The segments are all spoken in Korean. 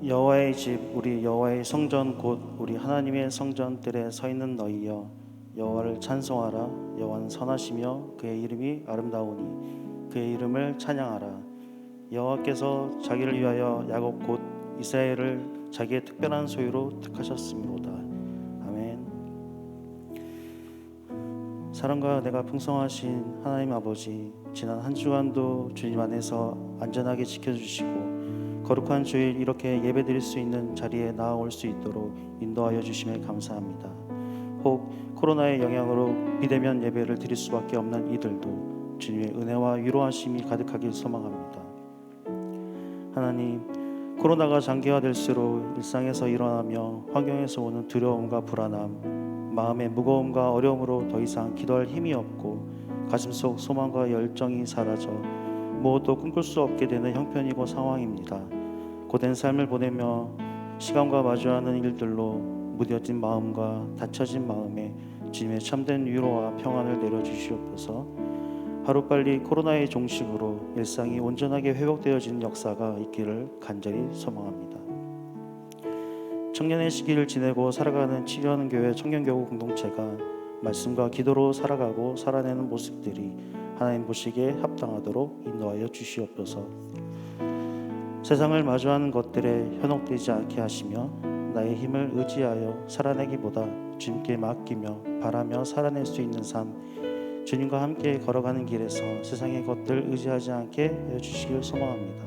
여호와의 집 우리 여호와의 성전 곧 우리 하나님의 성전들에 서 있는 너희여 여호와를 찬송하라. 여호와는 선하시며 그의 이름이 아름다우니 그의 이름을 찬양하라. 여호와께서 자기를 위하여 야곱 곧 이스라엘을 자기의 특별한 소유로 택하셨음이로다. 아멘. 사랑과 은혜가 풍성하신 하나님 아버지, 지난 한 주간도 주님 안에서 안전하게 지켜주시고 거룩한 주일 이렇게 예배드릴 수 있는 자리에 나아올 수 있도록 인도하여 주심에 감사합니다. 혹 코로나의 영향으로 비대면 예배를 드릴 수밖에 없는 이들도 주님의 은혜와 위로하심이 가득하길 소망합니다. 하나님, 코로나가 장기화될수록 일상에서 일어나며 환경에서 오는 두려움과 불안함, 마음의 무거움과 어려움으로 더 이상 기도할 힘이 없고 가슴속 소망과 열정이 사라져 무엇도 꿈꿀 수 없게 되는 형편이고 상황입니다. 고된 삶을 보내며 시간과 마주하는 일들로 무뎌진 마음과 닫혀진 마음에 주님의 참된 위로와 평안을 내려주시옵소서. 하루빨리 코로나의 종식으로 일상이 온전하게 회복되어지는 역사가 있기를 간절히 소망합니다. 청년의 시기를 지내고 살아가는 치유하는 교회 청년교구 공동체가 말씀과 기도로 살아가고 살아내는 모습들이 하나님 보시기에 합당하도록 인도하여 주시옵소서. 세상을 마주하는 것들에 현혹되지 않게 하시며 나의 힘을 의지하여 살아내기보다 주님께 맡기며 바라며 살아낼 수 있는 삶, 주님과 함께 걸어가는 길에서 세상의 것들 의지하지 않게 해주시길 소망합니다.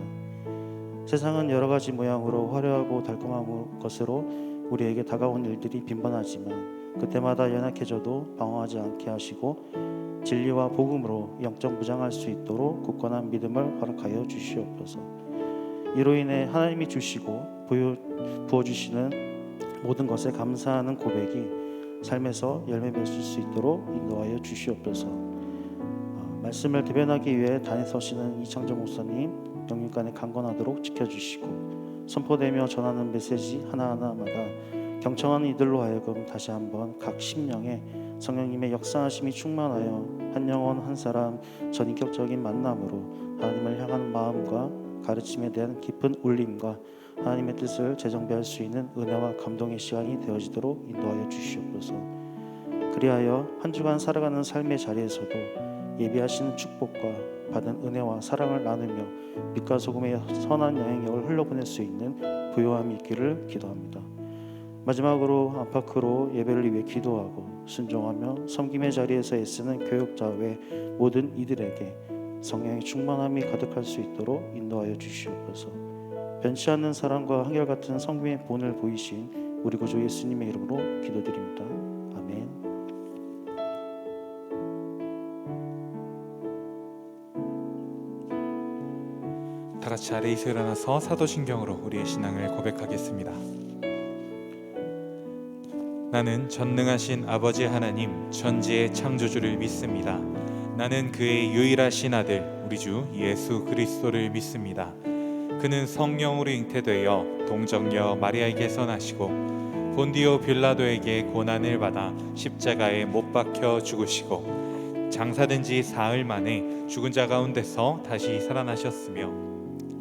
세상은 여러 가지 모양으로 화려하고 달콤한 것으로 우리에게 다가온 일들이 빈번하지만 그때마다 연약해져도 방황하지 않게 하시고 진리와 복음으로 영적 무장할 수 있도록 굳건한 믿음을 허락하여 주시옵소서. 이로 인해 하나님이 주시고 부어주시는 모든 것에 감사하는 고백이 삶에서 열매 맺을 수 있도록 인도하여 주시옵소서. 말씀을 대변하기 위해 단에 서시는 이창조 목사님 영육간에 강건하도록 지켜주시고 선포되며 전하는 메시지 하나하나마다 경청하는 이들로 하여금 다시 한번 각 심령에 성령님의 역사하심이 충만하여 한 영혼 한 사람 전인격적인 만남으로 하나님을 향한 마음과 가르침에 대한 깊은 울림과 하나님의 뜻을 재정비할 수 있는 은혜와 감동의 시간이 되어지도록 인도하여 주시옵소서. 그리하여 한 주간 살아가는 삶의 자리에서도 예비하시는 축복과 받은 은혜와 사랑을 나누며 빛과 소금의 선한 영향력을 흘려보낼 수 있는 부요함이 있기를 기도합니다. 마지막으로 안팎으로 예배를 위해 기도하고 순종하며 섬김의 자리에서 애쓰는 교육자 외 모든 이들에게 성령의 충만함이 가득할 수 있도록 인도하여 주시옵소서. 변치 않는 사랑과 한결같은 성김의 본을 보이신 우리 구주 예수님의 이름으로 기도드립니다. 아멘. 다 같이 자리에서 일어나서 사도신경으로 우리의 신앙을 고백하겠습니다. 나는 전능하신 아버지 하나님 천지의 창조주를 믿습니다. 나는 그의 유일하신 아들 우리 주 예수 그리스도를 믿습니다. 그는 성령으로 잉태되어 동정녀 마리아에게서 나시고 본디오 빌라도에게 고난을 받아 십자가에 못 박혀 죽으시고 장사된 지 사흘 만에 죽은 자 가운데서 다시 살아나셨으며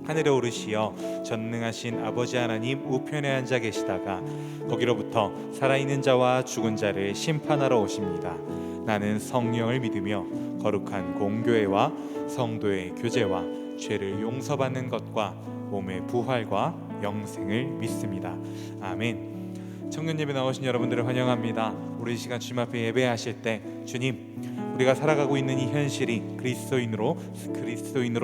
하늘에 오르시어 전능하신 아버지 하나님 우편에 앉아 계시다가 거기로부터 살아있는 자와 죽은 자를 심판하러 오십니다. 나는 성령을 믿으며 거룩한 공교회와 성도의 교제와 죄를 용서받는 것과 몸의 부활과 영생을 믿습니다. 아멘. 청년 예배 나오신 여러분들을 환영합니다. 우리 이 시간 주님 앞에 예배하실 때 주님, 우리가 살아가고 있는 이 현실이 그리스도인으로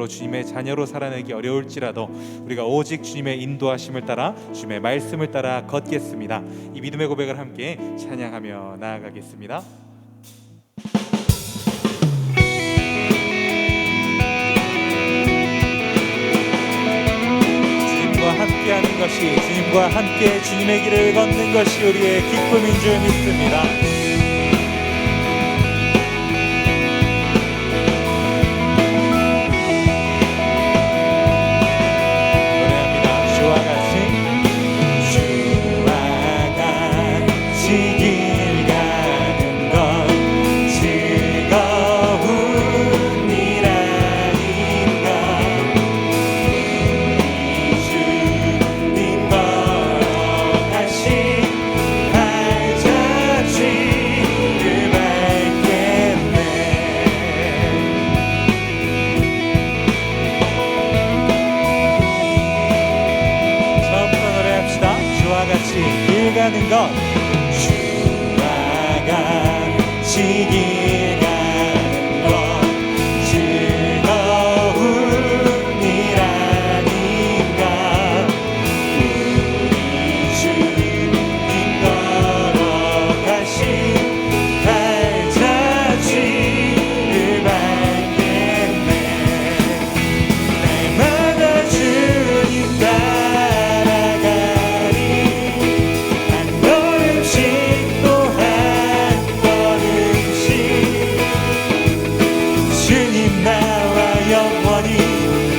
주님의 자녀로 살아내기 어려울지라도 우리가 오직 주님의 인도하심을 따라 주님의 말씀을 따라 걷겠습니다. 이 믿음의 고백을 함께 찬양하며 나아가겠습니다. 주님과 함께하는 것이, 주님과 함께 주님의 길을 걷는 것이 우리의 기쁨인 줄 믿습니다. 주님과 가는 것 주와 같이 길 가는 것 즐거운 일 아닌가 우리 주님 걸어가신 발자취를 밟겠네 날마다 주님 따라가리 한 걸음씩 또 한 걸음씩 주님 나와 영원히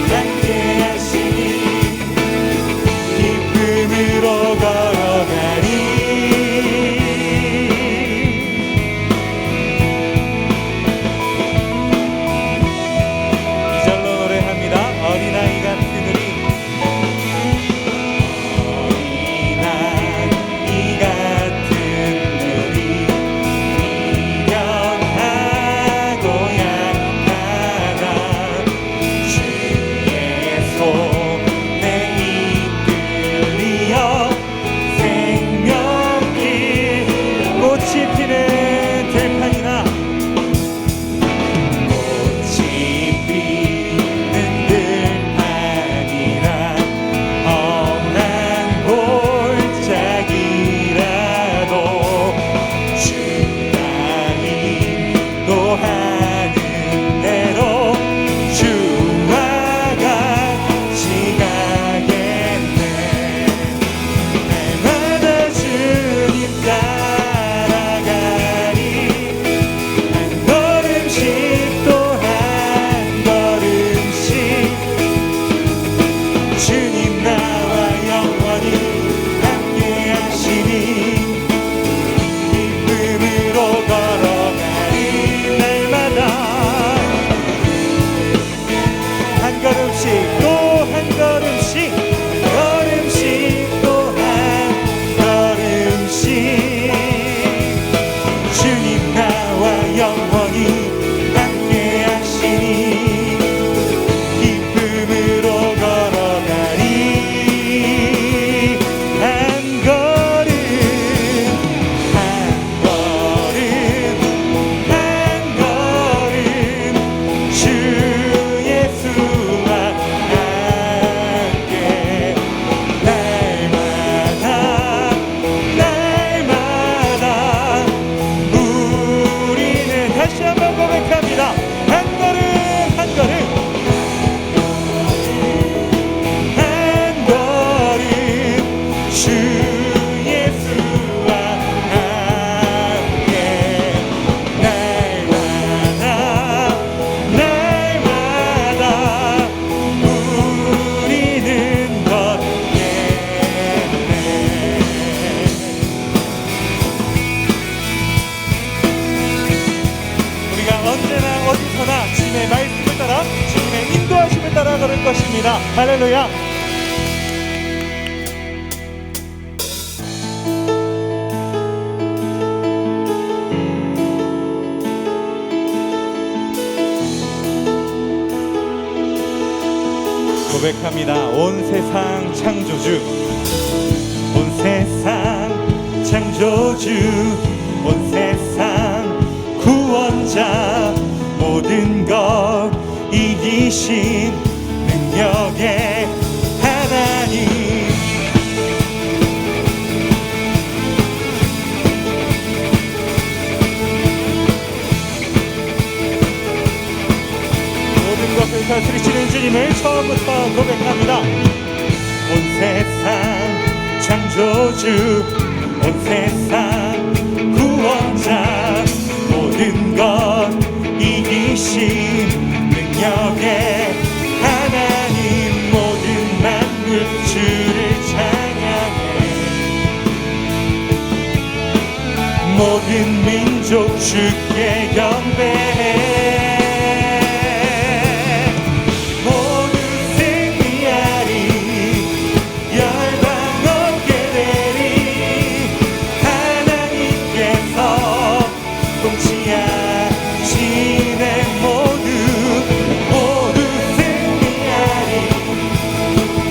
함께 하시니 기쁨으로 걸어가리 이절로 노래합니다. 어린아이 같은 우리 어린아이 같은 우리 미련하고 약하다 주의 손에 이끌리어 생명길 꽃이 피는 들판이나 꽃이 피는 들판이나 험한 골짜기라도 주가 인도하는 대로 주와 같이 가겠네 날마다 주님 따라가리 한 걸음씩 또 한 걸음씩 주님 나와 영원히 함께 하시니 기쁨으로 걸어가리 날마다 한 걸음씩 또 한 걸음씩 걸음씩 또 한 걸음씩 주님 나와 영원히 함께 하시니 기쁨으로 걸어가리 한 걸음 한 걸음 한 걸음 주 예수와 함께 날마다 날마다 우리는 다시 한번 고백합니다. 한 걸음 한 걸음 한 걸음 주 예수와 함께 날마다 날마다 우리는 걷겠네 우리가 언제나 어디서나 주님의 말씀을 따라 주님의 인도하심을 따라 걸을 것입니다. 할렐루야. 고백합니다. 온 세상 창조주 온 세상 창조주 온 세상 구원자 모든 것 이기신 능력의 하나님 모든 것을 다스리시는 주님을 처음부터 고백합니다. 온 세상 창조주 온 세상 구원자 모든 것 이기신 능력의 하나님 모든 만물 주를 찬양해 모든 민족 주께 경배해 모두 승리하리 열방 얻게 되리 하나님께서 통치하시네 모두 승리하리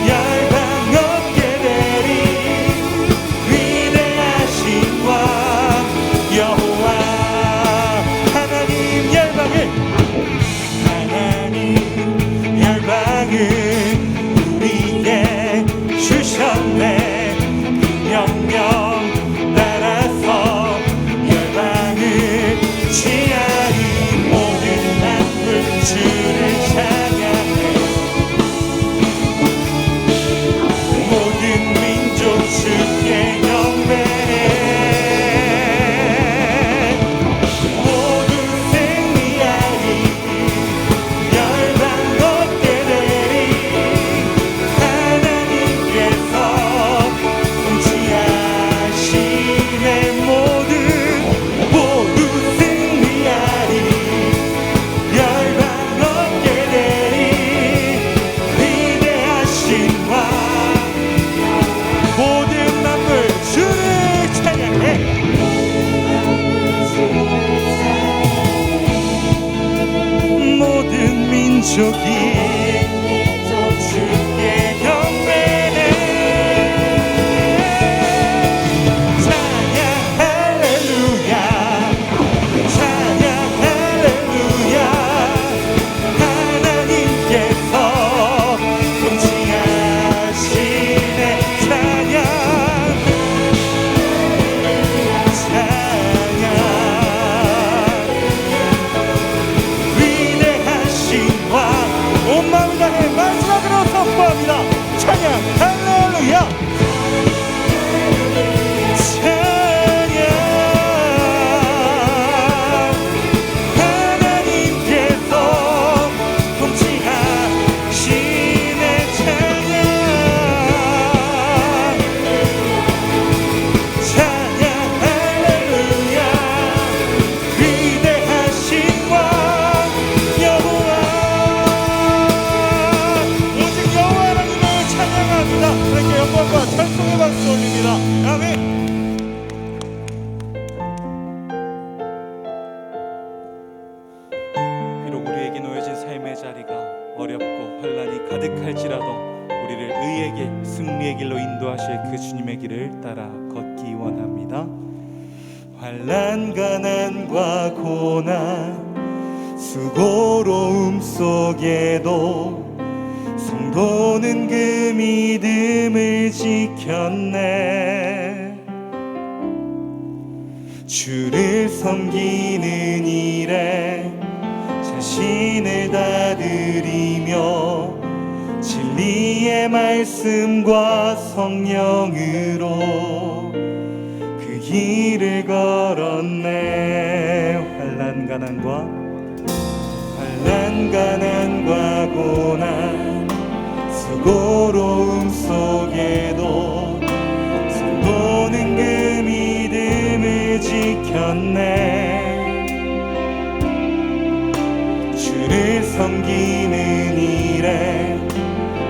열방 얻게 되리 위대한 저기 주께 경배해 찬양 할렐루야 찬양 할렐루야 하나님께서 통치하시네 찬양 위대하신 왕 온 마음을 다해 마지막으로 선포합니다. 찬양 할렐루야 찬양 하나님께서 통치하시네 찬양 찬양 할렐루야 위대하신 왕 여호와 오직 여호와 하나님을 찬양합니다. 그렇게 영광과 찬송의 박수 올립니다. 아멘. 비록 우리에게 놓여진 삶의 자리가 어렵고 환란이 가득할지라도 우리를 의의 길, 승리의 길로 인도하실 그 주님의 길을 따라 걷기 원합니다. 환란, 가난과 고난, 수고로움 속에도 성도는 그 믿음을 지켰네. 주를 섬기는 일에 자신을 다 드리며 진리의 말씀과 성령으로 그 길을 걸었네. 환난 가난과 고난 수고로움 속에도 성도는 그 믿음을 지켰네. 주를 섬기는 일에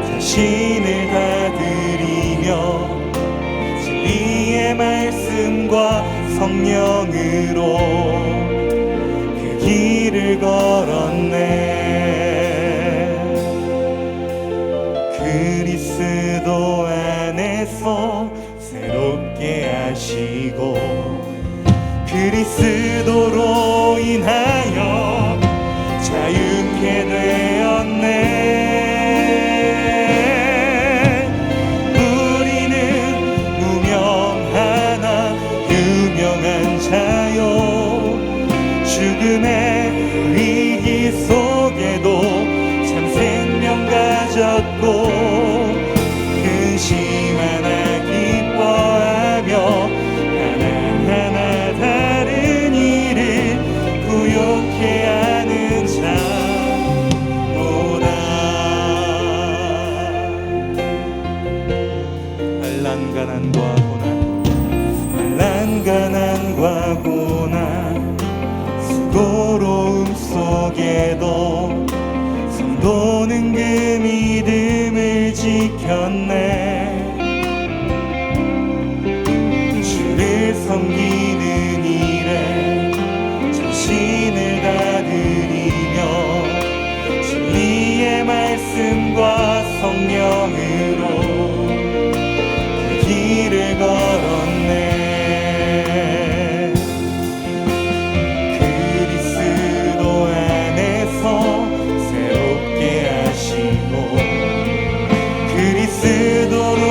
자신을 다 드리며 진리의 말씀과 성령으로 그 길을 걸었네. 그리스도 안에서 새롭게 하시고 그리스도로 인하여 자유케 되었네. 우리는 무명하나 유명한 자요 죽음의 위기 속에도 참 생명 가졌고 근심 하나 기뻐하며 하나하나 다른 일을 부욕해 하는 자보다 환난 가난과 고난 수고로움 속에도 성도는 그 믿음을 지켰네. 주를 섬기는 일에 자신을 다 드리며 진리의 말씀과 성령으로 그 길을 걸었네. 그리스도 안에서 새롭게 하시고 그리스도로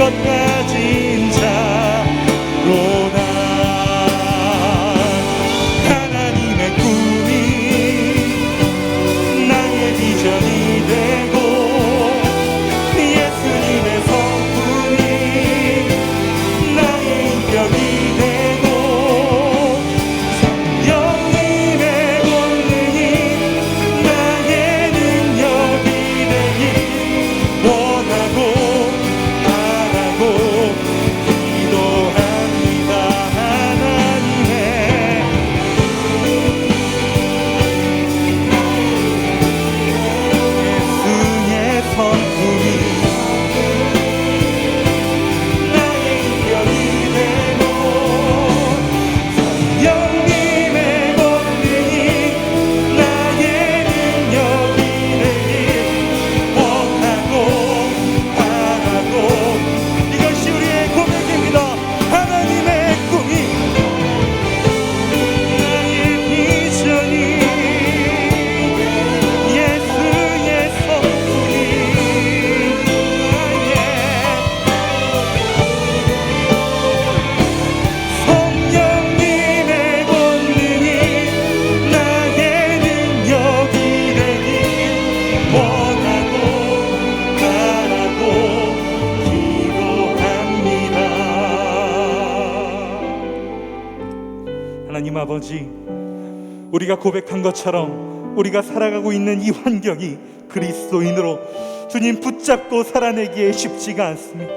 것 가진 자로다. 하나님의 꿈이 나의 비전이 되고 예수님의 성품이 나의 인격이 되고 성령님의 권능이 나의 능력이 되길 원하고 바라고 기도합니다. 하나님의 예수의 성품이 나의 인격이 되고 성령님의 권능이 나의 능력이 되길 원하고 바라고. 이것이 우리의 고백입니다. 하나님의 꿈이 나의 비전이 예수의 성품이 나의 성령님의 권능이 나의 능력이 되길 원하고 바라고 기도합니다. 하나님 아버지, 우리가 고백한 것처럼 우리가 살아가고 있는 이 환경이 그리스도인으로 주님 붙잡고 살아내기에 쉽지가 않습니다.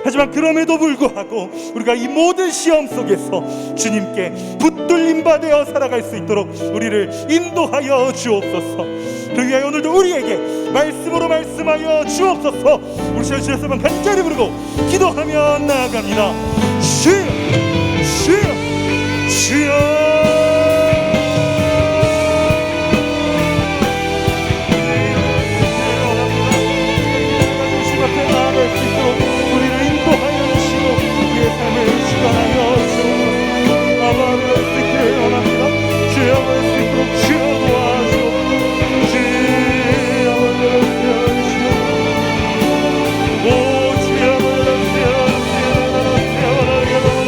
하지만 그럼에도 불구하고 우리가 이 모든 시험 속에서 주님께 붙들림 받아 살아갈 수 있도록 우리를 인도하여 주옵소서. 그러기 위하여 오늘도 우리에게 말씀으로 말씀하여 주옵소서. 우리 주여 한번 간절히 부르고 기도하며 나아갑니다. 주여, 주여, 주여. 주여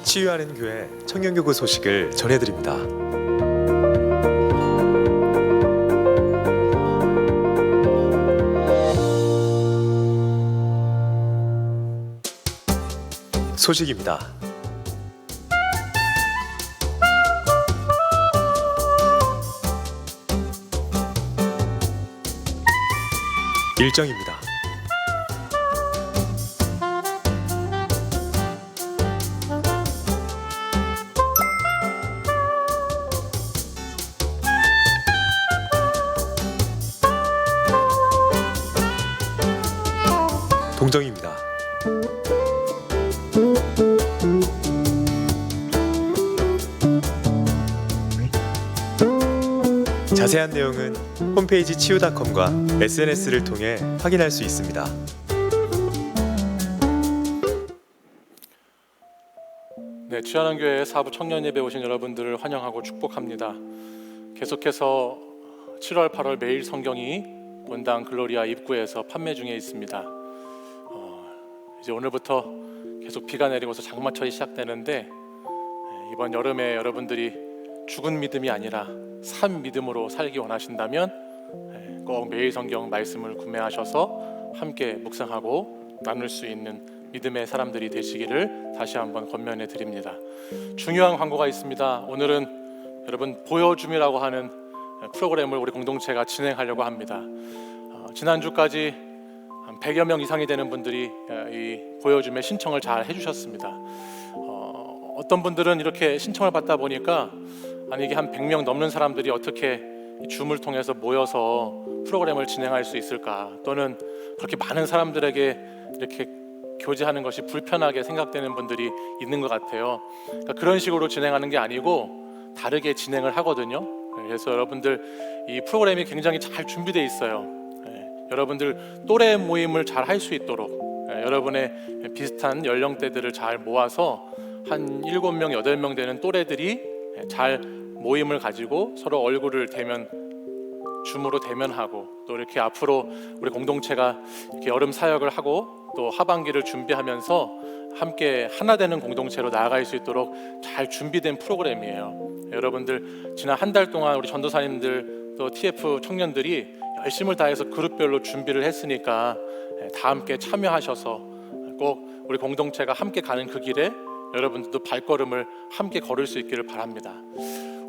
치유하는 교회 청년교구 소식을 전해드립니다. 소식입니다. 일정입니다. 동정입니다. 자세한 내용은 홈페이지 치유닷컴과 SNS를 통해 확인할 수 있습니다. 네, 취하는 교회 사부 청년 예배 오신 여러분들을 환영하고 축복합니다. 계속해서 7월, 8월 매일 성경이 본당 글로리아 입구에서 판매 중에 있습니다. 이제 오늘부터 계속 비가 내리고서 장마철이 시작되는데 이번 여름에 여러분들이 죽은 믿음이 아니라 산 믿음으로 살기 원하신다면 꼭 매일 성경 말씀을 구매하셔서 함께 묵상하고 나눌 수 있는 믿음의 사람들이 되시기를 다시 한번 권면해 드립니다. 중요한 광고가 있습니다. 오늘은 여러분 보여줌이라고 하는 프로그램을 우리 공동체가 진행하려고 합니다. 지난주까지 한 100여 명 이상이 되는 분들이 이 보여줌에 신청을 잘 해주셨습니다. 어떤 분들은 이렇게 신청을 받다 보니까 아니 이게 한 100명 넘는 사람들이 어떻게 이 줌을 통해서 모여서 프로그램을 진행할 수 있을까, 또는 그렇게 많은 사람들에게 이렇게 교제하는 것이 불편하게 생각되는 분들이 있는 것 같아요. 그러니까 그런 식으로 진행하는 게 아니고 다르게 진행을 하거든요. 그래서 여러분들 이 프로그램이 굉장히 잘 준비되어 있어요. 여러분들 또래 모임을 잘 할 수 있도록 여러분의 비슷한 연령대들을 잘 모아서 한 7명, 8명 되는 또래들이 잘 모임을 가지고 서로 얼굴을 줌으로 대면하고, 또 이렇게 앞으로 우리 공동체가 이렇게 여름 사역을 하고 또 하반기를 준비하면서 함께 하나 되는 공동체로 나아갈 수 있도록 잘 준비된 프로그램이에요. 여러분들 지난 한 달 동안 우리 전도사님들 또 TF 청년들이 열심을 다해서 그룹별로 준비를 했으니까 다 함께 참여하셔서 꼭 우리 공동체가 함께 가는 그 길에 여러분들도 발걸음을 함께 걸을 수 있기를 바랍니다.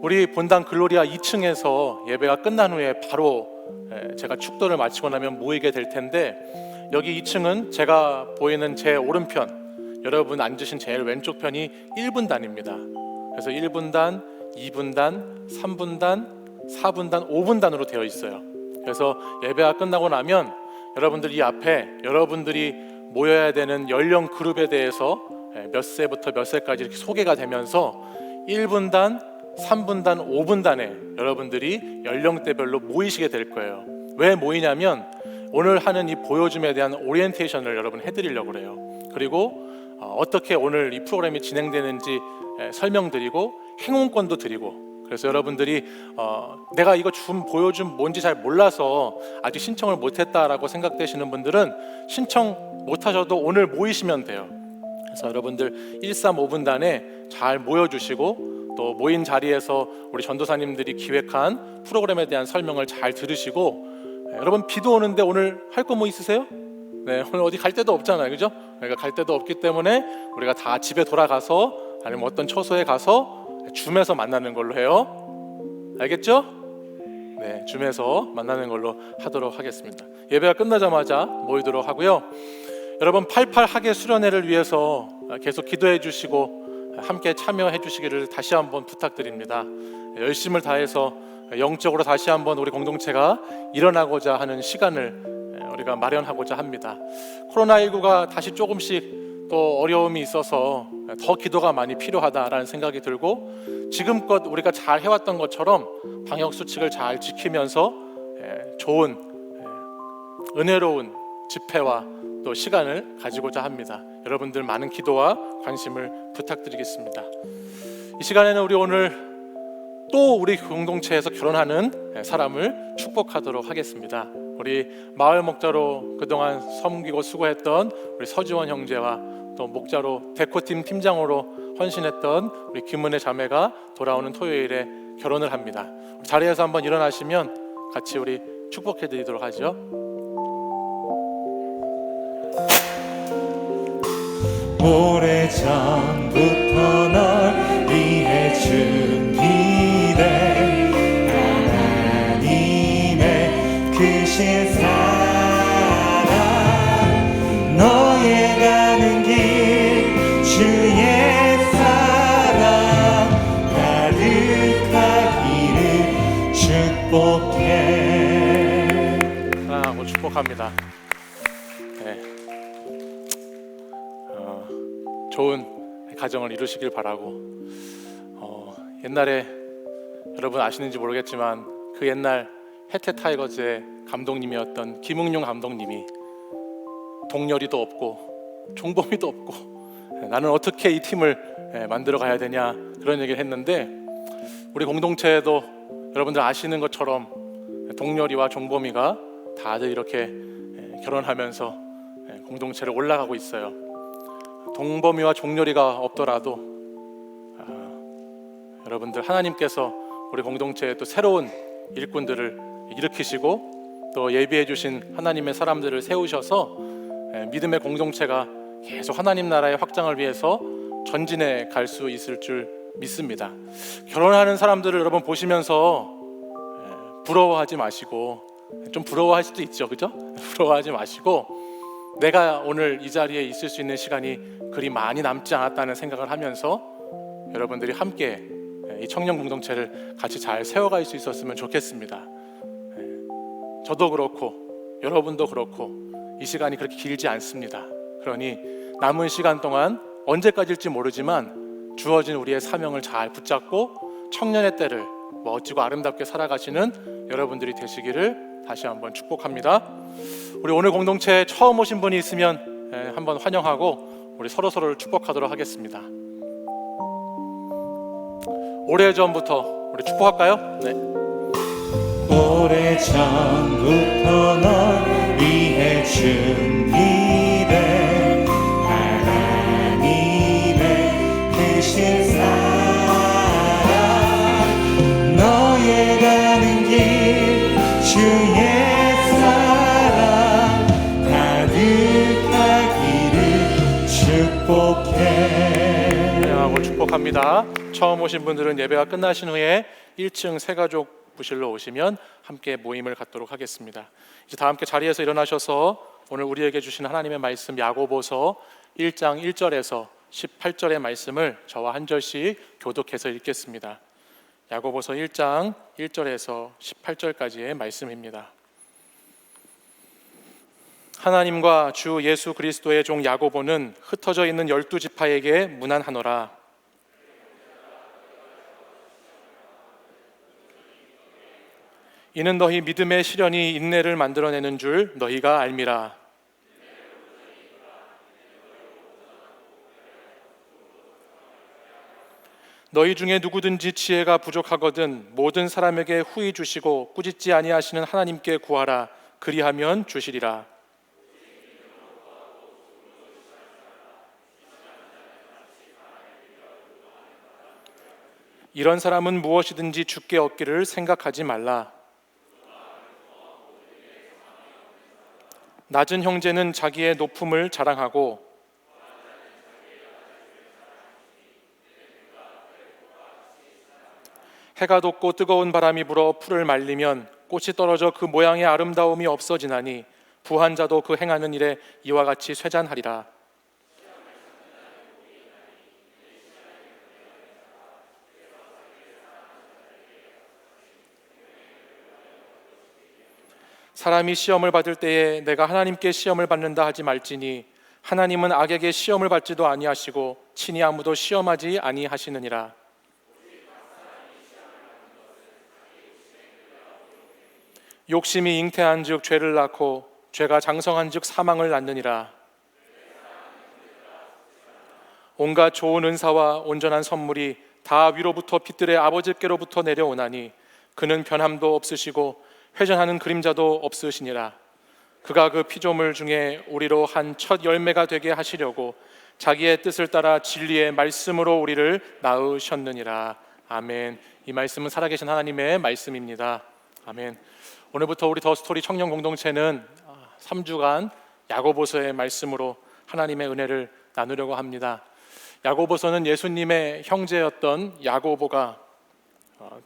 우리 본당 글로리아 2층에서 예배가 끝난 후에 바로 제가 축도를 마치고 나면 모이게 될 텐데, 여기 2층은 제가 보이는 제 오른편, 여러분 앉으신 제일 왼쪽 편이 1분단입니다. 그래서 1분단, 2분단, 3분단, 4분단, 5분단으로 되어 있어요. 그래서 예배가 끝나고 나면 여러분들 이 앞에 여러분들이 모여야 되는 연령 그룹에 대해서 몇 세부터 몇 세까지 이렇게 소개가 되면서 1분단, 3분단, 5분단에 여러분들이 연령대별로 모이시게 될 거예요. 왜 모이냐면 오늘 하는 이 보여줌에 대한 오리엔테이션을 여러분 해드리려고 그래요. 그리고 어떻게 오늘 이 프로그램이 진행되는지 설명드리고 행운권도 드리고, 그래서 여러분들이 내가 이거 보여줌 뭔지 잘 몰라서 아직 신청을 못했다라고 생각되시는 분들은 신청 못하셔도 오늘 모이시면 돼요. 그래서 여러분들 1, 3, 5분단에 잘 모여주시고, 또 모인 자리에서 우리 전도사님들이 기획한 프로그램에 대한 설명을 잘 들으시고, 여러분 비도 오는데 오늘 할 거 뭐 있으세요? 네, 오늘 어디 갈 데도 없잖아요, 그죠? 그러니까 갈 데도 없기 때문에 우리가 다 집에 돌아가서 아니면 어떤 처소에 가서 줌에서 만나는 걸로 해요. 알겠죠? 네, 줌에서 만나는 걸로 하도록 하겠습니다. 예배가 끝나자마자 모이도록 하고요. 여러분 88 학예 수련회를 위해서 계속 기도해 주시고 함께 참여해 주시기를 다시 한번 부탁드립니다. 열심을 다해서 영적으로 다시 한번 우리 공동체가 일어나고자 하는 시간을 우리가 마련하고자 합니다. 코로나19가 다시 조금씩 또 어려움이 있어서 더 기도가 많이 필요하다라는 생각이 들고, 지금껏 우리가 잘 해왔던 것처럼 방역 수칙을 잘 지키면서 좋은 은혜로운 집회와 또 시간을 가지고자 합니다. 여러분들 많은 기도와 관심을 부탁드리겠습니다. 이 시간에는 우리 오늘 또 우리 공동체에서 결혼하는 사람을 축복하도록 하겠습니다. 우리 마을 목자로 그동안 섬기고 수고했던 우리 서지원 형제와 또 목자로 데코팀 팀장으로 헌신했던 우리 김은혜 자매가 돌아오는 토요일에 결혼을 합니다. 자리에서 한번 일어나시면 같이 우리 축복해 드리도록 하죠. 오래전부터 널 위해 준비된 하나님의 크신 사랑, 너의 가는 길 주의 사랑 가득하기를 축복해. 사랑하고 축복합니다. 네. 좋은 가정을 이루시길 바라고, 옛날에 여러분 아시는지 모르겠지만 그 옛날 혜태 타이거즈의 감독님이었던 김웅룡 감독님이 동열이도 없고 종범이도 없고 나는 어떻게 이 팀을 만들어 가야 되냐 그런 얘기를 했는데, 우리 공동체에도 여러분들 아시는 것처럼 동열이와 종범이가 다들 이렇게 결혼하면서 공동체를 올라가고 있어요. 동범이와 종렬이가 없더라도 여러분들 하나님께서 우리 공동체에 또 새로운 일꾼들을 일으키시고 또 예비해 주신 하나님의 사람들을 세우셔서 믿음의 공동체가 계속 하나님 나라의 확장을 위해서 전진해 갈 수 있을 줄 믿습니다. 결혼하는 사람들을 여러분 보시면서 부러워하지 마시고, 좀 부러워할 수도 있죠, 그죠? 부러워하지 마시고, 내가 오늘 이 자리에 있을 수 있는 시간이 그리 많이 남지 않았다는 생각을 하면서 여러분들이 함께 이 청년 공동체를 같이 잘 세워갈 수 있었으면 좋겠습니다. 저도 그렇고 여러분도 그렇고 이 시간이 그렇게 길지 않습니다. 그러니 남은 시간 동안 언제까지일지 모르지만 주어진 우리의 사명을 잘 붙잡고 청년의 때를 멋지고 아름답게 살아가시는 여러분들이 되시기를 다시 한번 축복합니다. 우리 오늘 공동체에 처음 오신 분이 있으면 한번 환영하고 우리 서로서로를 축복하도록 하겠습니다. 오래전부터 우리 축복할까요? 네. 오래전부터 널 위해 준비된 하나님의 크신 사랑, 너의 가는 길 주의 사랑 가득하기를 축복해. 환영하고 축복합니다. 처음 오신 분들은 예배가 끝나신 후에 1층 새가족 부실로 오시면 함께 모임을 갖도록 하겠습니다. 이제 다 함께 자리에서 일어나셔서 오늘 우리에게 주신 하나님의 말씀 야고보서 1장 1절에서 18절의 말씀을 저와 한 절씩 교독해서 읽겠습니다. 야고보서 1장 1절에서 18절까지의 말씀입니다. 하나님과 주 예수 그리스도의 종 야고보는 흩어져 있는 12지파에게 문안하노라. 이는 너희 믿음의 시련이 인내를 만들어내는 줄 너희가 알미라. 너희 중에 누구든지 지혜가 부족하거든 모든 사람에게 후히 주시고 꾸짖지 아니하시는 하나님께 구하라. 그리하면 주시리라. 이런 사람은 무엇이든지 주께 얻기를 생각하지 말라. 낮은 형제는 자기의 높음을 자랑하고 해가 돋고 뜨거운 바람이 불어 풀을 말리면 꽃이 떨어져 그 모양의 아름다움이 없어지나니 부한 자도 그 행하는 일에 이와 같이 쇠잔하리라. 사람이 시험을 받을 때에 내가 하나님께 시험을 받는다 하지 말지니 하나님은 악에게 시험을 받지도 아니하시고 친히 아무도 시험하지 아니하시느니라. 욕심이 잉태한즉 죄를 낳고 죄가 장성한즉 사망을 낳느니라. 온갖 좋은 은사와 온전한 선물이 다 위로부터 빛들의 아버지께로부터 내려오나니 그는 변함도 없으시고 회전하는 그림자도 없으시니라. 그가 그 피조물 중에 우리로 한 첫 열매가 되게 하시려고 자기의 뜻을 따라 진리의 말씀으로 우리를 낳으셨느니라. 아멘. 이 말씀은 살아계신 하나님의 말씀입니다. 아멘. 오늘부터 우리 더 스토리 청년 공동체는 3주간 야고보서의 말씀으로 하나님의 은혜를 나누려고 합니다. 야고보서는 예수님의 형제였던 야고보가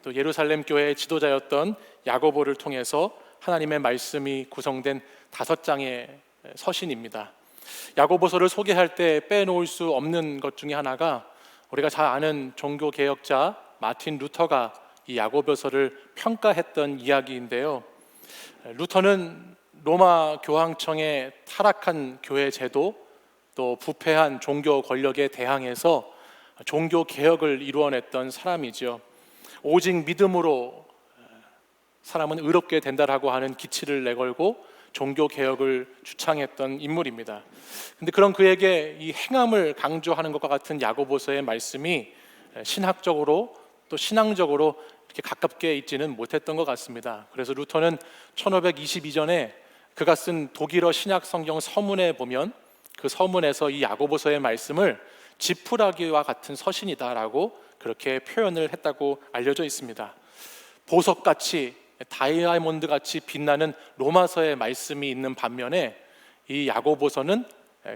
또 예루살렘 교회의 지도자였던 야고보를 통해서 하나님의 말씀이 구성된 5장의 서신입니다. 야고보서를 소개할 때 빼놓을 수 없는 것 중에 하나가 우리가 잘 아는 종교 개혁자 마틴 루터가 이 야고보서를 평가했던 이야기인데요. 루터는 로마 교황청의 타락한 교회 제도, 또 부패한 종교 권력에 대항해서 종교 개혁을 이루어냈던 사람이죠. 오직 믿음으로 사람은 의롭게 된다라고 하는 기치를 내걸고 종교 개혁을 주창했던 인물입니다. 근데 그런 그에게 이 행함을 강조하는 것과 같은 야고보서의 말씀이 신학적으로 또 신앙적으로 이렇게 가깝게 있지는 못했던 것 같습니다. 그래서 루터는 1522년에 그가 쓴 독일어 신약 성경 서문에 보면 그 서문에서 이 야고보서의 말씀을 지푸라기와 같은 서신이다라고 그렇게 표현을 했다고 알려져 있습니다. 보석같이 다이아몬드같이 빛나는 로마서의 말씀이 있는 반면에 이 야고보서는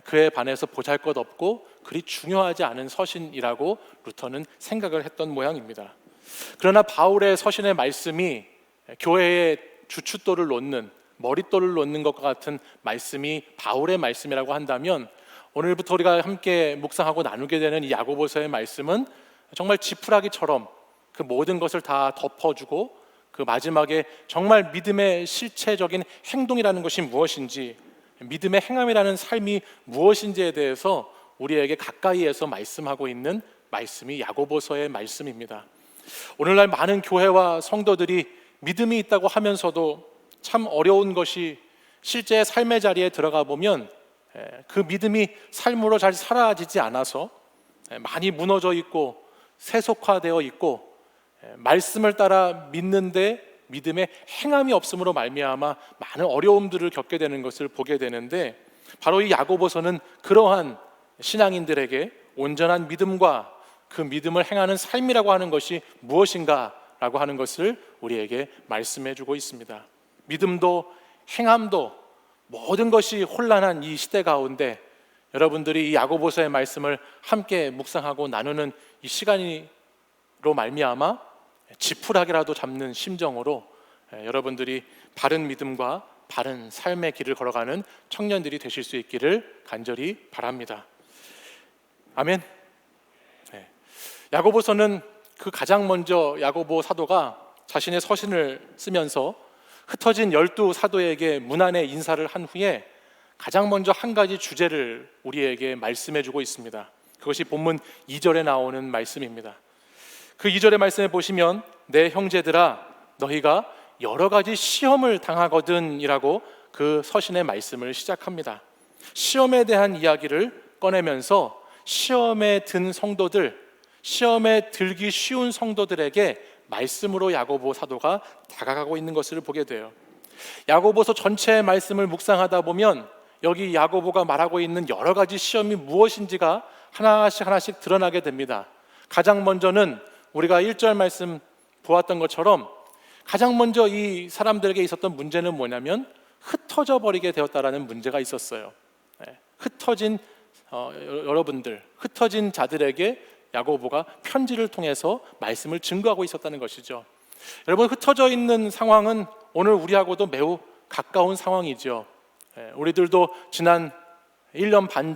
그에 반해서 보잘것없고 그리 중요하지 않은 서신이라고 루터는 생각을 했던 모양입니다. 그러나 바울의 서신의 말씀이 교회의 주춧돌을 놓는, 머릿돌을 놓는 것과 같은 말씀이 바울의 말씀이라고 한다면 오늘부터 우리가 함께 묵상하고 나누게 되는 이 야고보서의 말씀은 정말 지푸라기처럼 그 모든 것을 다 덮어주고 그 마지막에 정말 믿음의 실체적인 행동이라는 것이 무엇인지, 믿음의 행함이라는 삶이 무엇인지에 대해서 우리에게 가까이에서 말씀하고 있는 말씀이 야고보서의 말씀입니다. 오늘날 많은 교회와 성도들이 믿음이 있다고 하면서도 참 어려운 것이 실제 삶의 자리에 들어가 보면 그 믿음이 삶으로 잘 사라지지 않아서 많이 무너져 있고 세속화되어 있고 말씀을 따라 믿는데 믿음의 행함이 없음으로 말미암아 많은 어려움들을 겪게 되는 것을 보게 되는데, 바로 이 야고보서는 그러한 신앙인들에게 온전한 믿음과 그 믿음을 행하는 삶이라고 하는 것이 무엇인가라고 하는 것을 우리에게 말씀해 주고 있습니다. 믿음도 행함도 모든 것이 혼란한 이 시대 가운데 여러분들이 이 야고보서의 말씀을 함께 묵상하고 나누는 이 시간으로 말미암아 지푸라기라도 잡는 심정으로 여러분들이 바른 믿음과 바른 삶의 길을 걸어가는 청년들이 되실 수 있기를 간절히 바랍니다. 아멘. 야고보서는 그 가장 먼저 야고보 사도가 자신의 서신을 쓰면서 흩어진 12사도에게 문안의 인사를 한 후에 가장 먼저 한 가지 주제를 우리에게 말씀해 주고 있습니다. 그것이 본문 2절에 나오는 말씀입니다. 그 2절의 말씀에 보시면 내 형제들아 너희가 여러 가지 시험을 당하거든 이라고 그 서신의 말씀을 시작합니다. 시험에 대한 이야기를 꺼내면서 시험에 든 성도들, 시험에 들기 쉬운 성도들에게 말씀으로 야고보 사도가 다가가고 있는 것을 보게 돼요. 야고보서 전체의 말씀을 묵상하다 보면 여기 야고보가 말하고 있는 여러 가지 시험이 무엇인지가 하나씩 드러나게 됩니다. 가장 먼저는 우리가 1절 말씀 보았던 것처럼 가장 먼저 이 사람들에게 있었던 문제는 뭐냐면 흩어져 버리게 되었다라는 문제가 있었어요. 흩어진 여러분들, 흩어진 자들에게 야고보가 편지를 통해서 말씀을 증거하고 있었다는 것이죠. 여러분, 흩어져 있는 상황은 오늘 우리하고도 매우 가까운 상황이죠. 우리들도 지난 1년 반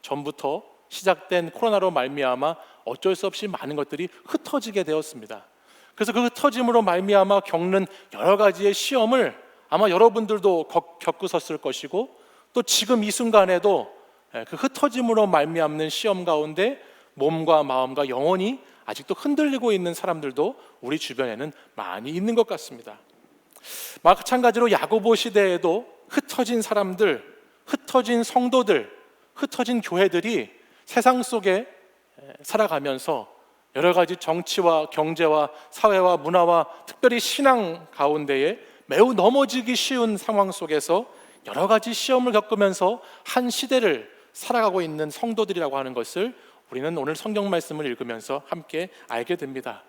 전부터 시작된 코로나로 말미암아 어쩔 수 없이 많은 것들이 흩어지게 되었습니다. 그래서 그 흩어짐으로 말미암아 겪는 여러 가지의 시험을 아마 여러분들도 겪으셨을 것이고, 또 지금 이 순간에도 그 흩어짐으로 말미암는 시험 가운데 몸과 마음과 영혼이 아직도 흔들리고 있는 사람들도 우리 주변에는 많이 있는 것 같습니다. 마찬가지로 야고보 시대에도 흩어진 사람들, 흩어진 성도들, 흩어진 교회들이 세상 속에 살아가면서 여러 가지 정치와 경제와 사회와 문화와 특별히 신앙 가운데에 매우 넘어지기 쉬운 상황 속에서 여러 가지 시험을 겪으면서 한 시대를 살아가고 있는 성도들이라고 하는 것을 우리는 오늘 성경 말씀을 읽으면서 함께 알게 됩니다.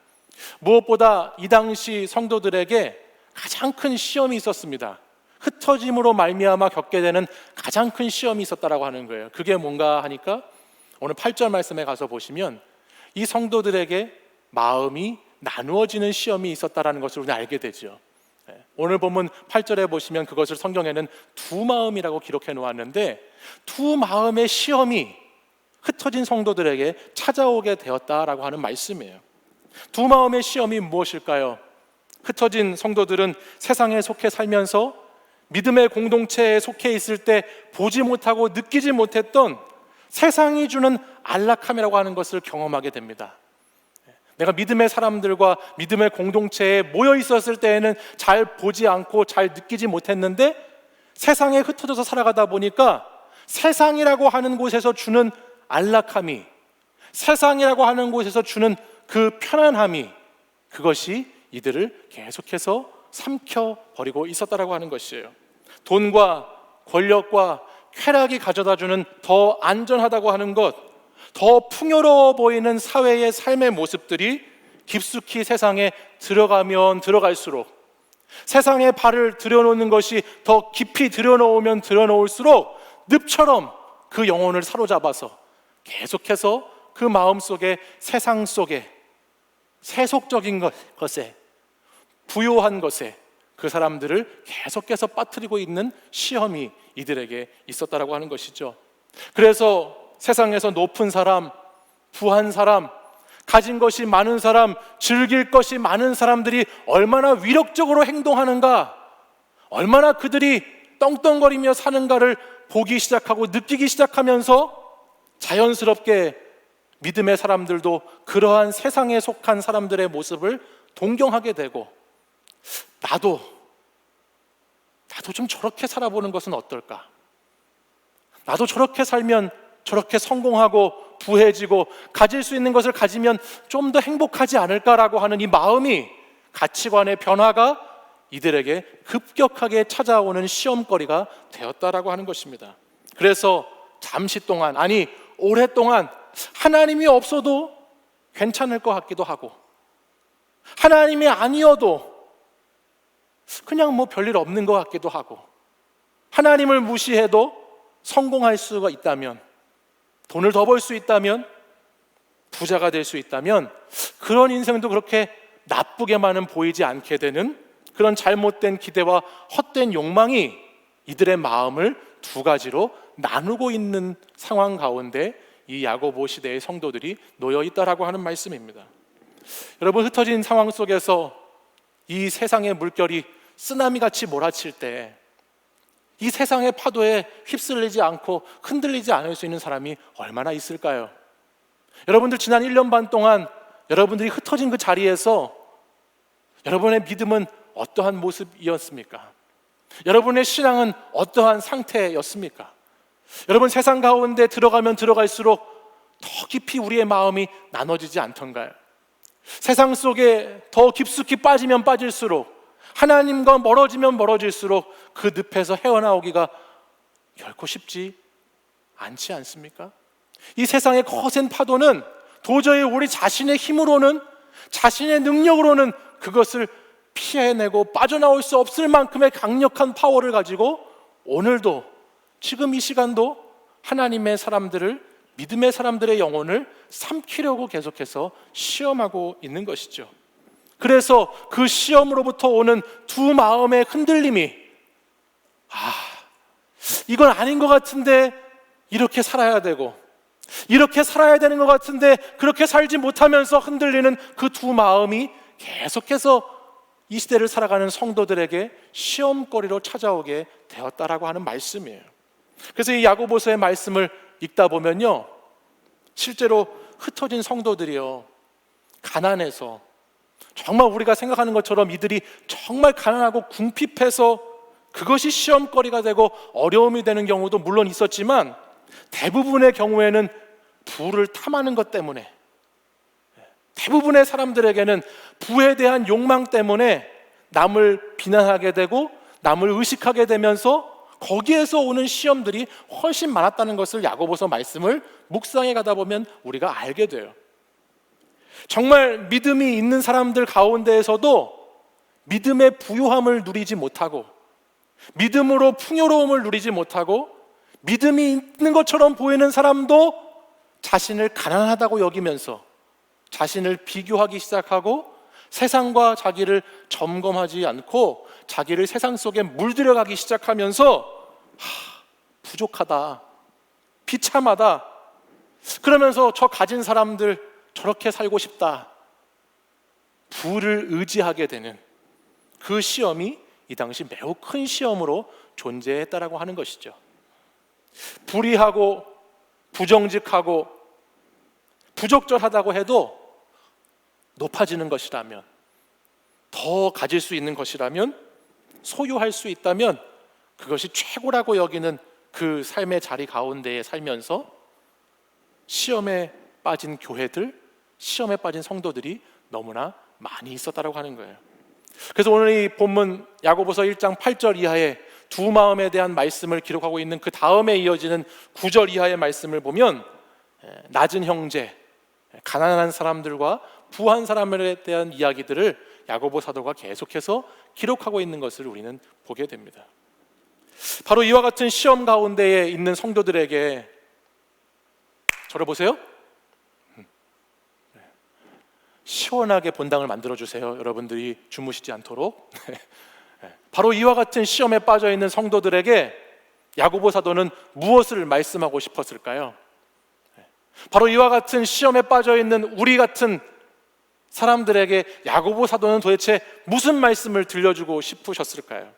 무엇보다 이 당시 성도들에게 가장 큰 시험이 있었습니다. 흩어짐으로 말미암아 겪게 되는 가장 큰 시험이 있었다라고 하는 거예요. 그게 뭔가 하니까 오늘 8절 말씀에 가서 보시면 이 성도들에게 마음이 나누어지는 시험이 있었다라는 것을 우리는 알게 되죠. 오늘 본문 8절에 보시면 그것을 성경에는 두 마음이라고 기록해 놓았는데, 두 마음의 시험이 흩어진 성도들에게 찾아오게 되었다라고 하는 말씀이에요. 두 마음의 시험이 무엇일까요? 흩어진 성도들은 세상에 속해 살면서 믿음의 공동체에 속해 있을 때 보지 못하고 느끼지 못했던 세상이 주는 안락함이라고 하는 것을 경험하게 됩니다. 내가 믿음의 사람들과 믿음의 공동체에 모여 있었을 때에는 잘 보지 않고 잘 느끼지 못했는데, 세상에 흩어져서 살아가다 보니까 세상이라고 하는 곳에서 주는 안락함이, 세상이라고 하는 곳에서 주는 그 편안함이, 그것이 이들을 계속해서 삼켜버리고 있었다라고 하는 것이에요. 돈과 권력과 쾌락이 가져다주는 더 안전하다고 하는 것, 더 풍요로워 보이는 사회의 삶의 모습들이 깊숙이 세상에 들어가면 들어갈수록, 세상에 발을 들여놓는 것이 더 깊이 들여놓으면 들여놓을수록 늪처럼 그 영혼을 사로잡아서 계속해서 그 마음속에, 세상 속에, 세속적인 것에, 부요한 것에 그 사람들을 계속해서 빠뜨리고 있는 시험이 이들에게 있었다라고 하는 것이죠. 그래서 세상에서 높은 사람, 부한 사람, 가진 것이 많은 사람, 즐길 것이 많은 사람들이 얼마나 위력적으로 행동하는가, 얼마나 그들이 떵떵거리며 사는가를 보기 시작하고 느끼기 시작하면서 자연스럽게 믿음의 사람들도 그러한 세상에 속한 사람들의 모습을 동경하게 되고, 나도 좀 저렇게 살아보는 것은 어떨까? 나도 저렇게 살면 저렇게 성공하고 부해지고 가질 수 있는 것을 가지면 좀 더 행복하지 않을까라고 하는 이 마음이, 가치관의 변화가 이들에게 급격하게 찾아오는 시험거리가 되었다라고 하는 것입니다. 그래서 잠시 동안, 아니 오랫동안 하나님이 없어도 괜찮을 것 같기도 하고, 하나님이 아니어도 그냥 뭐 별일 없는 것 같기도 하고, 하나님을 무시해도 성공할 수가 있다면, 돈을 더 벌 수 있다면, 부자가 될 수 있다면, 그런 인생도 그렇게 나쁘게만은 보이지 않게 되는 그런 잘못된 기대와 헛된 욕망이 이들의 마음을 두 가지로 나누고 있는 상황 가운데 이 야고보 시대의 성도들이 놓여 있다라고 하는 말씀입니다. 여러분, 흩어진 상황 속에서 이 세상의 물결이 쓰나미같이 몰아칠 때 이 세상의 파도에 휩쓸리지 않고 흔들리지 않을 수 있는 사람이 얼마나 있을까요? 여러분들 지난 1년 반 동안 여러분들이 흩어진 그 자리에서 여러분의 믿음은 어떠한 모습이었습니까? 여러분의 신앙은 어떠한 상태였습니까? 여러분, 세상 가운데 들어가면 들어갈수록 더 깊이 우리의 마음이 나눠지지 않던가요? 세상 속에 더 깊숙이 빠지면 빠질수록, 하나님과 멀어지면 멀어질수록 그 늪에서 헤어나오기가 결코 쉽지 않지 않습니까? 이 세상의 거센 파도는 도저히 우리 자신의 힘으로는, 자신의 능력으로는 그것을 피해내고 빠져나올 수 없을 만큼의 강력한 파워를 가지고 오늘도, 지금 이 시간도 하나님의 사람들을, 믿음의 사람들의 영혼을 삼키려고 계속해서 시험하고 있는 것이죠. 그래서 그 시험으로부터 오는 두 마음의 흔들림이, 이건 아닌 것 같은데 이렇게 살아야 되고, 이렇게 살아야 되는 것 같은데 그렇게 살지 못하면서 흔들리는 그 두 마음이 계속해서 이 시대를 살아가는 성도들에게 시험거리로 찾아오게 되었다라고 하는 말씀이에요. 그래서 이 야고보서의 말씀을 읽다 보면요, 실제로 흩어진 성도들이요, 가난해서, 정말 우리가 생각하는 것처럼 이들이 정말 가난하고 궁핍해서 그것이 시험거리가 되고 어려움이 되는 경우도 물론 있었지만, 대부분의 경우에는 부를 탐하는 것 때문에, 대부분의 사람들에게는 부에 대한 욕망 때문에 남을 비난하게 되고 남을 의식하게 되면서 거기에서 오는 시험들이 훨씬 많았다는 것을 야고보서 말씀을 묵상해 가다 보면 우리가 알게 돼요. 정말 믿음이 있는 사람들 가운데에서도 믿음의 부요함을 누리지 못하고, 믿음으로 풍요로움을 누리지 못하고, 믿음이 있는 것처럼 보이는 사람도 자신을 가난하다고 여기면서 자신을 비교하기 시작하고, 세상과 자기를 점검하지 않고 자기를 세상 속에 물들여가기 시작하면서 부족하다, 비참하다, 그러면서 저 가진 사람들 저렇게 살고 싶다, 부를 의지하게 되는 그 시험이 이 당시 매우 큰 시험으로 존재했다라고 하는 것이죠. 불의하고 부정직하고 부적절하다고 해도 높아지는 것이라면, 더 가질 수 있는 것이라면, 소유할 수 있다면 그것이 최고라고 여기는 그 삶의 자리 가운데에 살면서 시험에 빠진 교회들, 시험에 빠진 성도들이 너무나 많이 있었다라고 하는 거예요. 그래서 오늘 이 본문 야고보서 1장 8절 이하의 두 마음에 대한 말씀을 기록하고 있는 그 다음에 이어지는 9절 이하의 말씀을 보면, 낮은 형제, 가난한 사람들과 부한 사람에 대한 이야기들을 야고보 사도가 계속해서 기록하고 있는 것을 우리는 보게 됩니다. 바로 이와 같은 시험 가운데에 있는 성도들에게, 저를 보세요. 시원하게 본당을 만들어주세요. 여러분들이 주무시지 않도록. 바로 이와 같은 시험에 빠져 있는 성도들에게 야고보 사도는 무엇을 말씀하고 싶었을까요? 바로 이와 같은 시험에 빠져 있는 우리 같은 사람들에게 야고보 사도는 도대체 무슨 말씀을 들려주고 싶으셨을까요?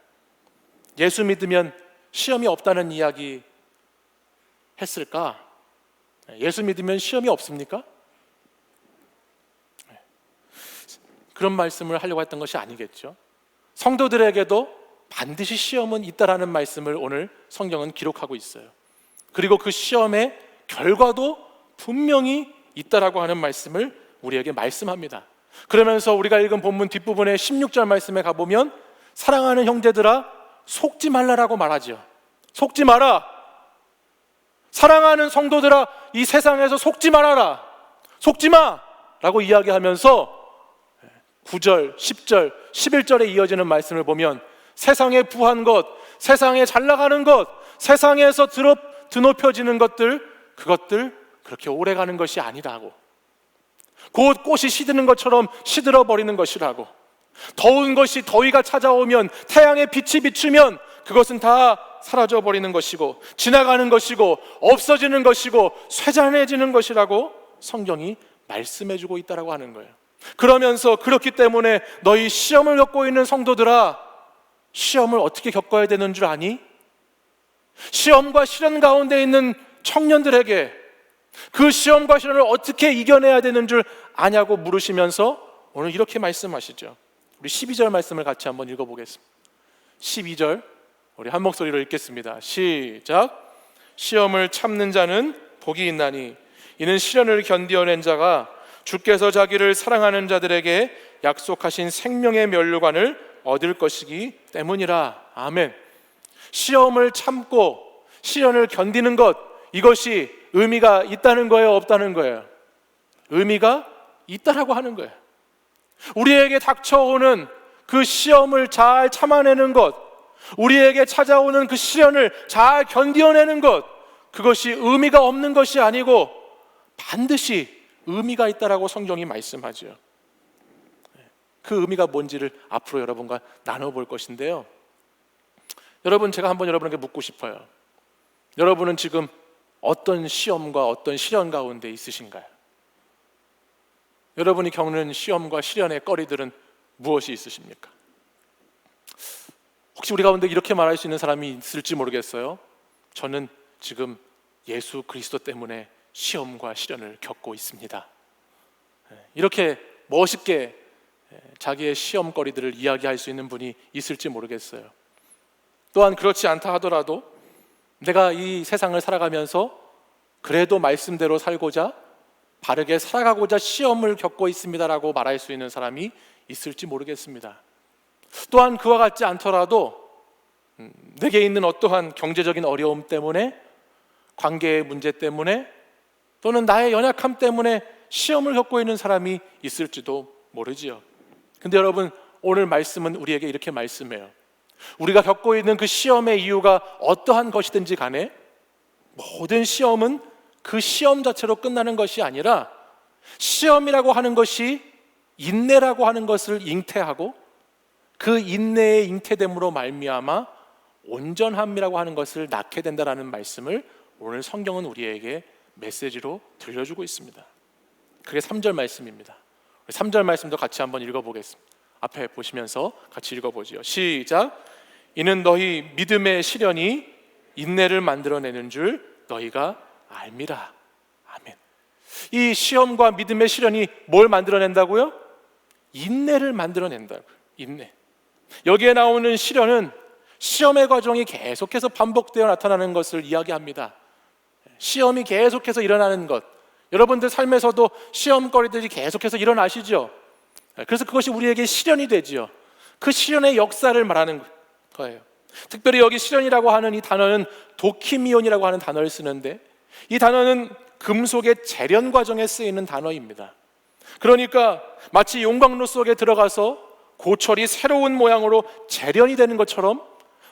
예수 믿으면 시험이 없다는 이야기 했을까? 예수 믿으면 시험이 없습니까? 그런 말씀을 하려고 했던 것이 아니겠죠. 성도들에게도 반드시 시험은 있다라는 말씀을 오늘 성경은 기록하고 있어요. 그리고 그 시험의 결과도 분명히 있다라고 하는 말씀을 우리에게 말씀합니다. 그러면서 우리가 읽은 본문 뒷부분의 16절 말씀에 가보면, 사랑하는 형제들아 속지 말라라고 말하죠. 속지 마라. 사랑하는 성도들아 이 세상에서 속지 말아라, 속지 마라고 이야기하면서 9절, 10절, 11절에 이어지는 말씀을 보면, 세상에 부한 것, 세상에 잘 나가는 것, 세상에서 드높여지는 것들, 그것들 그렇게 오래 가는 것이 아니라고, 곧 꽃이 시드는 것처럼 시들어 버리는 것이라고, 더운 것이 더위가 찾아오면, 태양의 빛이 비추면 그것은 다 사라져 버리는 것이고, 지나가는 것이고, 없어지는 것이고, 쇠잔해지는 것이라고 성경이 말씀해주고 있다라고 하는 거예요. 그러면서 그렇기 때문에 너희 시험을 겪고 있는 성도들아, 시험을 어떻게 겪어야 되는 줄 아니? 시험과 시련 가운데 있는 청년들에게 그 시험과 시련을 어떻게 이겨내야 되는 줄 아냐고 물으시면서 오늘 이렇게 말씀하시죠. 우리 12절 말씀을 같이 한번 읽어보겠습니다. 12절 우리 한 목소리로 읽겠습니다. 시작. 시험을 참는 자는 복이 있나니 이는 시련을 견디어낸 자가 주께서 자기를 사랑하는 자들에게 약속하신 생명의 면류관을 얻을 것이기 때문이라. 아멘. 시험을 참고 시련을 견디는 것, 이것이 의미가 있다는 거예요, 없다는 거예요? 의미가 있다라고 하는 거예요. 우리에게 닥쳐오는 그 시험을 잘 참아내는 것, 우리에게 찾아오는 그 시련을 잘 견디어내는 것, 그것이 의미가 없는 것이 아니고 반드시 의미가 있다라고 성경이 말씀하죠. 그 의미가 뭔지를 앞으로 여러분과 나눠볼 것인데요. 여러분, 제가 한번 여러분에게 묻고 싶어요. 여러분은 지금 어떤 시험과 어떤 시련 가운데 있으신가요? 여러분이 겪는 시험과 시련의 거리들은 무엇이 있으십니까? 혹시 우리 가운데 이렇게 말할 수 있는 사람이 있을지 모르겠어요. 저는 지금 예수 그리스도 때문에 시험과 시련을 겪고 있습니다. 이렇게 멋있게 자기의 시험거리들을 이야기할 수 있는 분이 있을지 모르겠어요. 또한 그렇지 않다 하더라도 내가 이 세상을 살아가면서 그래도 말씀대로 살고자, 바르게 살아가고자 시험을 겪고 있습니다라고 말할 수 있는 사람이 있을지 모르겠습니다. 또한 그와 같지 않더라도 내게 있는 어떠한 경제적인 어려움 때문에, 관계의 문제 때문에, 또는 나의 연약함 때문에 시험을 겪고 있는 사람이 있을지도 모르지요. 근데 여러분, 오늘 말씀은 우리에게 이렇게 말씀해요. 우리가 겪고 있는 그 시험의 이유가 어떠한 것이든지 간에 모든 시험은 그 시험 자체로 끝나는 것이 아니라, 시험이라고 하는 것이 인내라고 하는 것을 잉태하고, 그 인내의 잉태됨으로 말미암아 온전함이라고 하는 것을 낳게 된다라는 말씀을 오늘 성경은 우리에게 메시지로 들려주고 있습니다. 그게 3절 말씀입니다. 3절 말씀도 같이 한번 읽어보겠습니다. 앞에 보시면서 같이 읽어보지요. 시작. 이는 너희 믿음의 시련이 인내를 만들어내는 줄 너희가 알미라. 아멘. 이 시험과 믿음의 시련이 뭘 만들어낸다고요? 인내를 만들어낸다고요. 인내. 여기에 나오는 시련은 시험의 과정이 계속해서 반복되어 나타나는 것을 이야기합니다. 시험이 계속해서 일어나는 것, 여러분들 삶에서도 시험거리들이 계속해서 일어나시죠. 그래서 그것이 우리에게 시련이 되지요. 그 시련의 역사를 말하는 거예요. 특별히 여기 시련이라고 하는 이 단어는 도키미온이라고 하는 단어를 쓰는데, 이 단어는 금속의 재련 과정에 쓰이는 단어입니다. 그러니까 마치 용광로 속에 들어가서 고철이 새로운 모양으로 재련이 되는 것처럼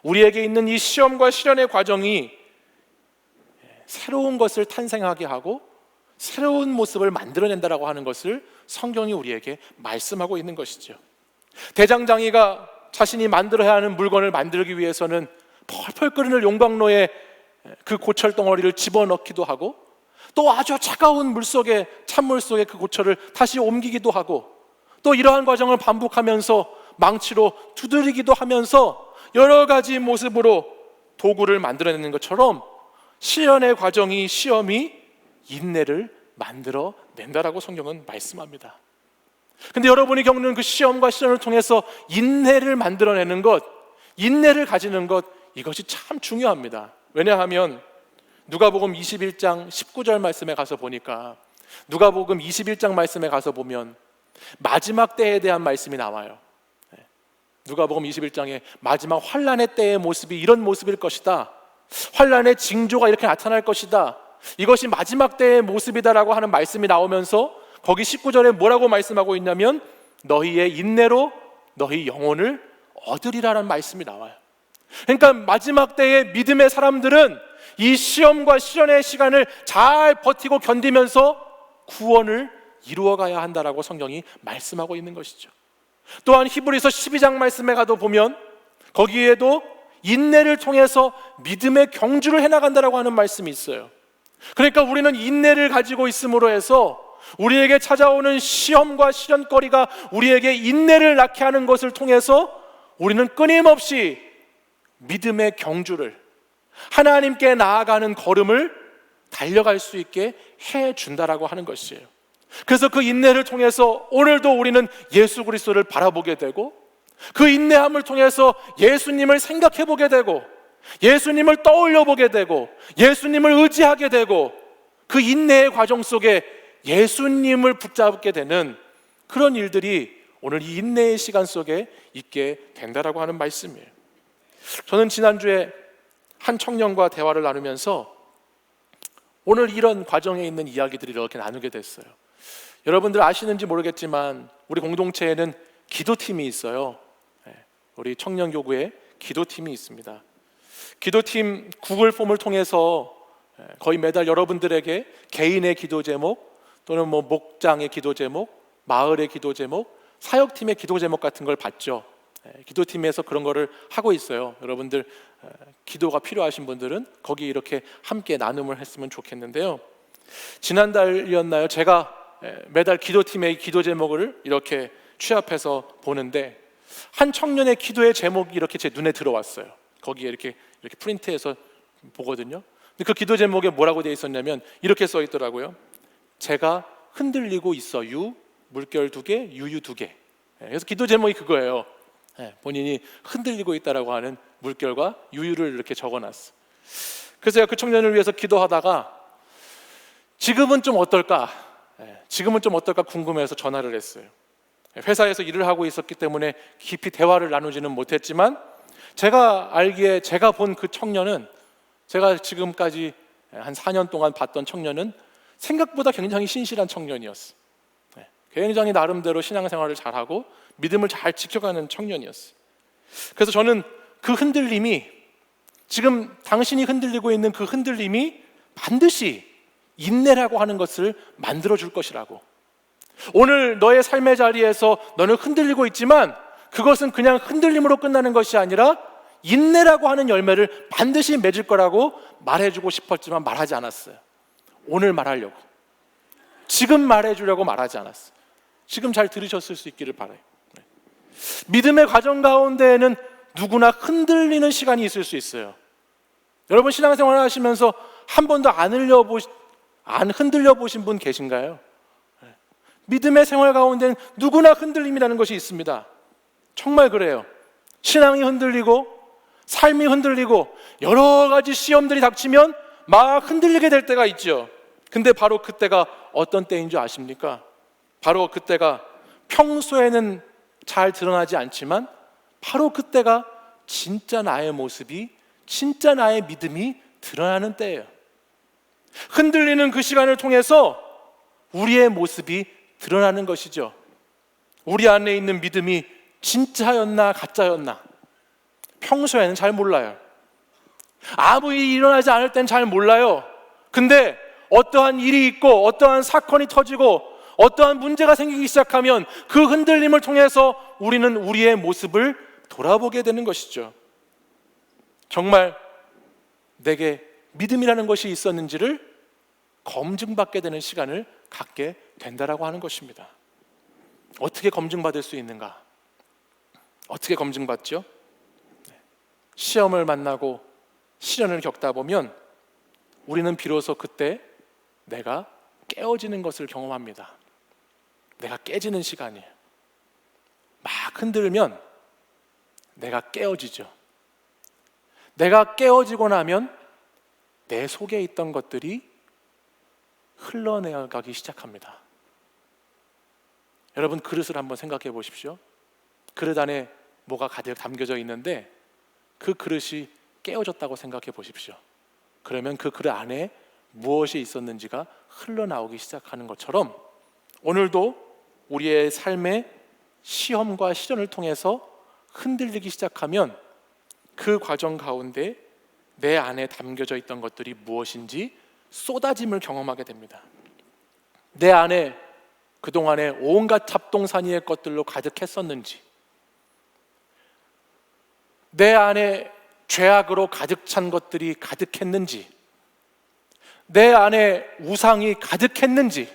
우리에게 있는 이 시험과 시련의 과정이 새로운 것을 탄생하게 하고 새로운 모습을 만들어낸다라고 하는 것을 성경이 우리에게 말씀하고 있는 것이죠. 대장장이가 자신이 만들어야 하는 물건을 만들기 위해서는 펄펄 끓는 용광로에 그 고철 덩어리를 집어넣기도 하고, 또 아주 차가운 물 속에, 찬물 속에 그 고철을 다시 옮기기도 하고, 또 이러한 과정을 반복하면서 망치로 두드리기도 하면서 여러 가지 모습으로 도구를 만들어내는 것처럼 시련의 과정이, 시험이 인내를 만들어낸다라고 성경은 말씀합니다. 근데 여러분이 겪는 그 시험과 시련을 통해서 인내를 만들어내는 것, 인내를 가지는 것, 이것이 참 중요합니다. 왜냐하면 누가복음 21장 19절 말씀에 가서 보니까, 누가복음 21장 말씀에 가서 보면 마지막 때에 대한 말씀이 나와요. 누가복음 21장에 마지막 환난의 때의 모습이 이런 모습일 것이다, 환난의 징조가 이렇게 나타날 것이다, 이것이 마지막 때의 모습이다라고 하는 말씀이 나오면서 거기 19절에 뭐라고 말씀하고 있냐면, 너희의 인내로 너희 영혼을 얻으리라는 말씀이 나와요. 그러니까 마지막 때의 믿음의 사람들은 이 시험과 시련의 시간을 잘 버티고 견디면서 구원을 이루어가야 한다라고 성경이 말씀하고 있는 것이죠. 또한 히브리서 12장 말씀에 가도 보면 거기에도 인내를 통해서 믿음의 경주를 해나간다라고 하는 말씀이 있어요. 그러니까 우리는 인내를 가지고 있음으로 해서 우리에게 찾아오는 시험과 시련거리가 우리에게 인내를 낳게 하는 것을 통해서 우리는 끊임없이 믿음의 경주를, 하나님께 나아가는 걸음을 달려갈 수 있게 해준다라고 하는 것이에요. 그래서 그 인내를 통해서 오늘도 우리는 예수 그리스도를 바라보게 되고, 그 인내함을 통해서 예수님을 생각해 보게 되고, 예수님을 떠올려 보게 되고, 예수님을 의지하게 되고, 그 인내의 과정 속에 예수님을 붙잡게 되는 그런 일들이 오늘 이 인내의 시간 속에 있게 된다라고 하는 말씀이에요. 저는 지난주에 한 청년과 대화를 나누면서 오늘 이런 과정에 있는 이야기들을 이렇게 나누게 됐어요. 여러분들 아시는지 모르겠지만 우리 공동체에는 기도팀이 있어요. 우리 청년교구에 기도팀이 있습니다. 기도팀 구글 폼을 통해서 거의 매달 여러분들에게 개인의 기도 제목, 또는 목장의 기도 제목, 마을의 기도 제목, 사역팀의 기도 제목 같은 걸 받죠. 기도팀에서 그런 거를 하고 있어요. 여러분들 기도가 필요하신 분들은 거기 이렇게 함께 나눔을 했으면 좋겠는데요. 지난달이었나요? 제가 매달 기도팀의 기도 제목을 이렇게 취합해서 보는데 한 청년의 기도의 제목이 이렇게 제 눈에 들어왔어요. 거기에 이렇게 프린트해서 보거든요. 근데 그 기도 제목에 뭐라고 되어 있었냐면 이렇게 써 있더라고요. 제가 흔들리고 있어 유, 물결 2개, 유유 2개. 그래서 기도 제목이 그거예요. 본인이 흔들리고 있다라고 하는 물결과 유유를 이렇게 적어놨어. 그래서 제가 그 청년을 위해서 기도하다가 지금은 좀 어떨까? 지금은 좀 어떨까 궁금해서 전화를 했어요. 회사에서 일을 하고 있었기 때문에 깊이 대화를 나누지는 못했지만 제가 알기에 제가 본 그 청년은, 제가 지금까지 한 4년 동안 봤던 청년은 생각보다 굉장히 신실한 청년이었어요. 굉장히 나름대로 신앙생활을 잘하고 믿음을 잘 지켜가는 청년이었어요. 그래서 저는 그 흔들림이, 지금 당신이 흔들리고 있는 그 흔들림이 반드시 인내라고 하는 것을 만들어줄 것이라고, 오늘 너의 삶의 자리에서 너는 흔들리고 있지만 그것은 그냥 흔들림으로 끝나는 것이 아니라 인내라고 하는 열매를 반드시 맺을 거라고 말해주고 싶었지만 말하지 않았어요. 오늘 말하려고, 지금 말해주려고 말하지 않았어요. 지금 잘 들으셨을 수 있기를 바라요. 믿음의 과정 가운데에는 누구나 흔들리는 시간이 있을 수 있어요. 여러분 신앙생활 하시면서 한 번도 안 흔들려 보신 분 계신가요? 믿음의 생활 가운데는 누구나 흔들림이라는 것이 있습니다. 정말 그래요. 신앙이 흔들리고 삶이 흔들리고 여러 가지 시험들이 닥치면 막 흔들리게 될 때가 있죠. 근데 바로 그때가 어떤 때인 줄 아십니까? 바로 그때가 평소에는 잘 드러나지 않지만 바로 그때가 진짜 나의 모습이, 진짜 나의 믿음이 드러나는 때예요. 흔들리는 그 시간을 통해서 우리의 모습이 드러나는 것이죠. 우리 안에 있는 믿음이 진짜였나 가짜였나 평소에는 잘 몰라요. 아무 일이 일어나지 않을 땐 잘 몰라요. 근데 어떠한 일이 있고 어떠한 사건이 터지고 어떠한 문제가 생기기 시작하면 그 흔들림을 통해서 우리는 우리의 모습을 돌아보게 되는 것이죠. 정말 내게 믿음이라는 것이 있었는지를 검증받게 되는 시간을 갖게 된다라고 하는 것입니다. 어떻게 검증받을 수 있는가? 어떻게 검증받죠? 시험을 만나고 시련을 겪다 보면 우리는 비로소 그때 내가 깨어지는 것을 경험합니다. 내가 깨지는 시간이에요. 막 흔들면 내가 깨어지죠. 내가 깨어지고 나면 내 속에 있던 것들이 흘러내려가기 시작합니다. 여러분 그릇을 한번 생각해 보십시오. 그릇 안에 뭐가 가득 담겨져 있는데 그 그릇이 깨어졌다고 생각해 보십시오. 그러면 그 그릇 안에 무엇이 있었는지가 흘러나오기 시작하는 것처럼 오늘도 우리의 삶의 시험과 시련을 통해서 흔들리기 시작하면 그 과정 가운데 내 안에 담겨져 있던 것들이 무엇인지 쏟아짐을 경험하게 됩니다. 내 안에 그동안에 온갖 잡동사니의 것들로 가득했었는지, 내 안에 죄악으로 가득 찬 것들이 가득했는지, 내 안에 우상이 가득했는지,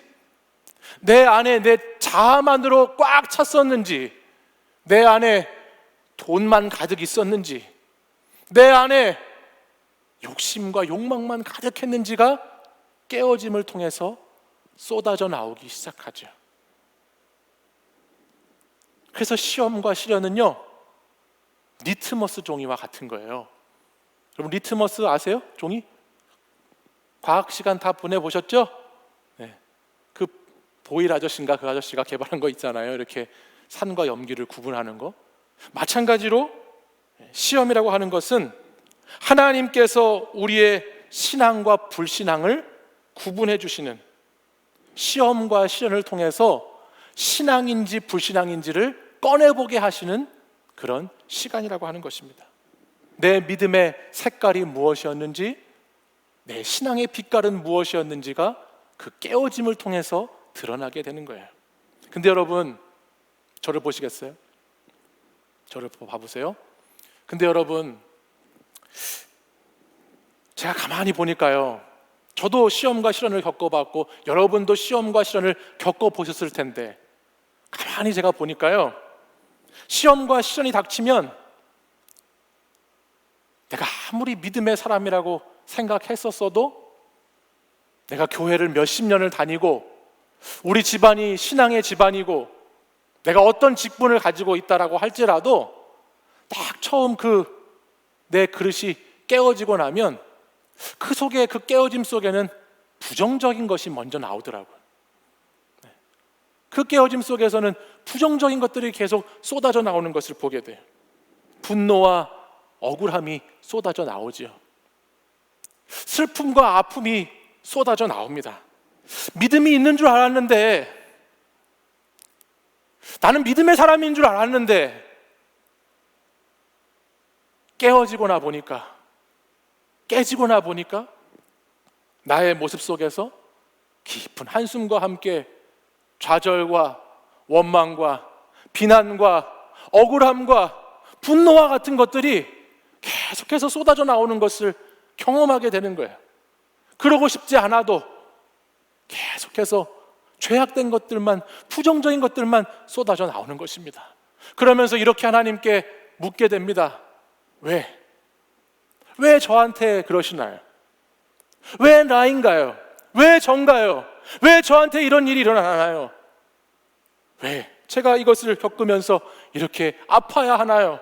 내 안에 내 자아만으로 꽉 찼었는지, 내 안에 돈만 가득 있었는지, 내 안에 욕심과 욕망만 가득했는지가 깨어짐을 통해서 쏟아져 나오기 시작하죠. 그래서 시험과 시련은요 리트머스 종이와 같은 거예요. 여러분 리트머스 아세요? 종이? 과학 시간 다 보내보셨죠? 네. 그 보일 아저씨인가 그 아저씨가 개발한 거 있잖아요. 이렇게 산과 염기를 구분하는 거. 마찬가지로 시험이라고 하는 것은 하나님께서 우리의 신앙과 불신앙을 구분해 주시는, 시험과 시련을 통해서 신앙인지 불신앙인지를 꺼내보게 하시는 그런 시간이라고 하는 것입니다. 내 믿음의 색깔이 무엇이었는지, 내 신앙의 빛깔은 무엇이었는지가 그 깨어짐을 통해서 드러나게 되는 거예요. 근데 여러분 저를 보시겠어요? 저를 봐보세요. 근데 여러분 제가 가만히 보니까요, 저도 시험과 시련을 겪어봤고 여러분도 시험과 시련을 겪어보셨을 텐데, 가만히 제가 보니까요 시험과 시련이 닥치면 내가 아무리 믿음의 사람이라고 생각했었어도, 내가 교회를 몇십 년을 다니고 우리 집안이 신앙의 집안이고 내가 어떤 직분을 가지고 있다라고 할지라도 딱 처음 그 내 그릇이 깨어지고 나면 그 속에, 그 깨어짐 속에는 부정적인 것이 먼저 나오더라고요. 그 깨어짐 속에서는 부정적인 것들이 계속 쏟아져 나오는 것을 보게 돼요. 분노와 억울함이 쏟아져 나오지요. 슬픔과 아픔이 쏟아져 나옵니다. 믿음이 있는 줄 알았는데, 나는 믿음의 사람인 줄 알았는데, 깨지고 나 보니까 나의 모습 속에서 깊은 한숨과 함께 좌절과 원망과 비난과 억울함과 분노와 같은 것들이 계속해서 쏟아져 나오는 것을 경험하게 되는 거예요. 그러고 싶지 않아도 계속해서 죄악된 것들만, 부정적인 것들만 쏟아져 나오는 것입니다. 그러면서 이렇게 하나님께 묻게 됩니다. 왜 저한테 그러시나요? 왜 나인가요? 왜 전가요? 왜 저한테 이런 일이 일어나나요? 왜 제가 이것을 겪으면서 이렇게 아파야 하나요?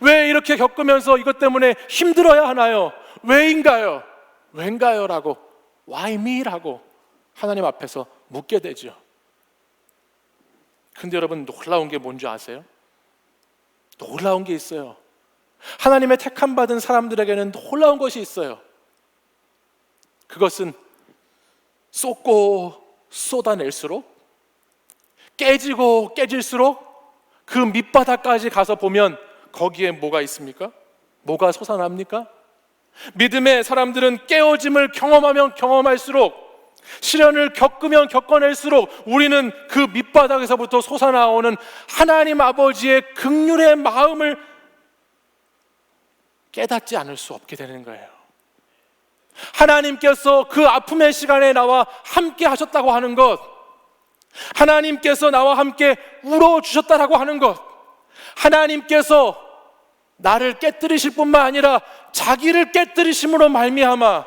왜 이렇게 겪으면서 이것 때문에 힘들어야 하나요? 왜인가요? 왠가요? 라고, Why me? 라고 하나님 앞에서 묻게 되죠. 근데 여러분, 놀라운 게 뭔지 아세요? 놀라운 게 있어요. 하나님의 택함 받은 사람들에게는 놀라운 것이 있어요. 그것은 쏟고 쏟아낼수록, 깨지고 깨질수록 그 밑바닥까지 가서 보면 거기에 뭐가 있습니까? 뭐가 솟아납니까? 믿음의 사람들은 깨어짐을 경험하면 경험할수록, 시련을 겪으면 겪어낼수록 우리는 그 밑바닥에서부터 솟아나오는 하나님 아버지의 긍휼의 마음을 깨닫지 않을 수 없게 되는 거예요. 하나님께서 그 아픔의 시간에 나와 함께 하셨다고 하는 것, 하나님께서 나와 함께 울어주셨다라고 하는 것, 하나님께서 나를 깨뜨리실 뿐만 아니라 자기를 깨뜨리심으로 말미암아,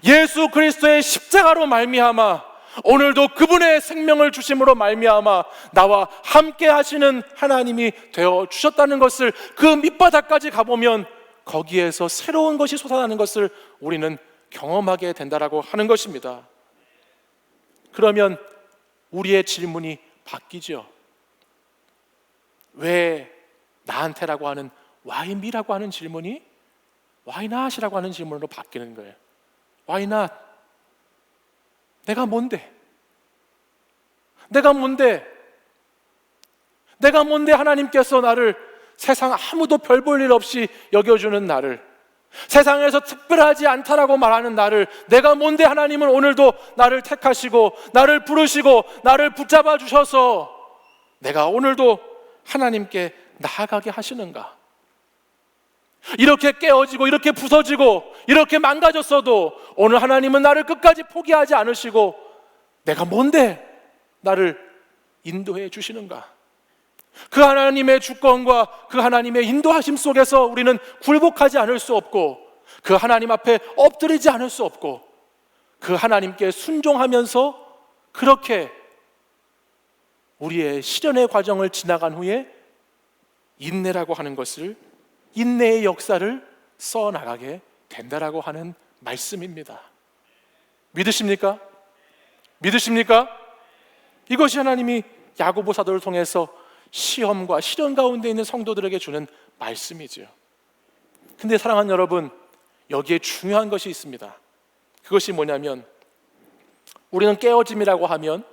예수 그리스도의 십자가로 말미암아, 오늘도 그분의 생명을 주심으로 말미암아 나와 함께 하시는 하나님이 되어 주셨다는 것을, 그 밑바닥까지 가보면 거기에서 새로운 것이 솟아나는 것을 우리는 경험하게 된다라고 하는 것입니다. 그러면 우리의 질문이 바뀌죠. 왜 나한테라고 하는 Why me라고 하는 질문이 Why not이라고 하는 질문으로 바뀌는 거예요. Why not? 내가 뭔데? 내가 뭔데 하나님께서 나를, 세상 아무도 별 볼 일 없이 여겨주는 나를, 세상에서 특별하지 않다라고 말하는 나를, 내가 뭔데 하나님은 오늘도 나를 택하시고 나를 부르시고 나를 붙잡아 주셔서 내가 오늘도 하나님께 나아가게 하시는가? 이렇게 깨어지고 이렇게 부서지고 이렇게 망가졌어도 오늘 하나님은 나를 끝까지 포기하지 않으시고 내가 뭔데 나를 인도해 주시는가? 그 하나님의 주권과 그 하나님의 인도하심 속에서 우리는 굴복하지 않을 수 없고, 그 하나님 앞에 엎드리지 않을 수 없고, 그 하나님께 순종하면서 그렇게 우리의 시련의 과정을 지나간 후에 인내라고 하는 것을, 인내의 역사를 써나가게 된다라고 하는 말씀입니다. 믿으십니까? 믿으십니까? 이것이 하나님이 야고보 사도를 통해서 시험과 시련 가운데 있는 성도들에게 주는 말씀이지요. 근데 사랑하는 여러분, 여기에 중요한 것이 있습니다. 그것이 뭐냐면, 우리는 깨어짐이라고 하면,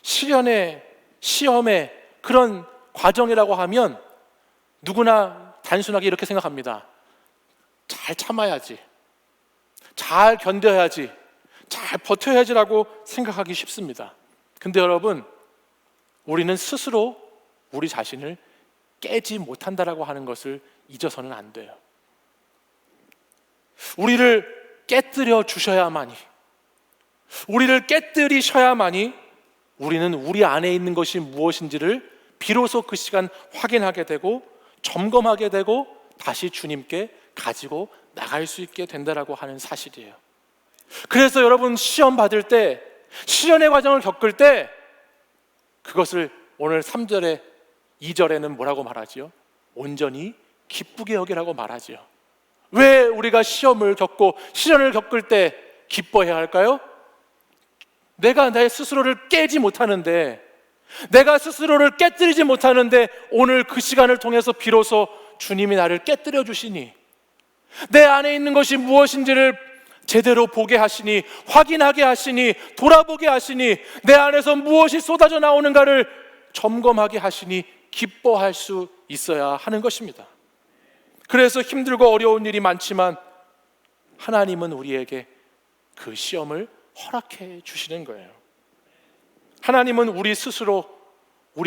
시련의, 시험의 그런 과정이라고 하면 누구나 단순하게 이렇게 생각합니다. 잘 참아야지, 잘 견뎌야지, 잘 버텨야지라고 생각하기 쉽습니다. 근데 여러분, 우리는 스스로 우리 자신을 깨지 못한다라고 하는 것을 잊어서는 안 돼요. 우리를 깨뜨려 주셔야만이, 우리를 깨뜨리셔야만이 우리는 우리 안에 있는 것이 무엇인지를 비로소 그 시간 확인하게 되고 점검하게 되고 다시 주님께 가지고 나갈 수 있게 된다라고 하는 사실이에요. 그래서 여러분, 시험 받을 때, 시련의 과정을 겪을 때 그것을 오늘 3절에 2절에는 뭐라고 말하지요? 온전히 기쁘게 여기라고 말하지요. 왜 우리가 시험을 겪고 시련을 겪을 때 기뻐해야 할까요? 내가 내 스스로를 깨지 못하는데, 내가 스스로를 깨뜨리지 못하는데 오늘 그 시간을 통해서 비로소 주님이 나를 깨뜨려 주시니, 내 안에 있는 것이 무엇인지를 제대로 보게 하시니, 확인하게 하시니, 돌아보게 하시니, 내 안에서 무엇이 쏟아져 나오는가를 점검하게 하시니 기뻐할 수 있어야 하는 것입니다. 그래서 힘들고 어려운 일이 많지만 하나님은 우리에게 그 시험을 허락해 주시는 거예요. 하나님은 우리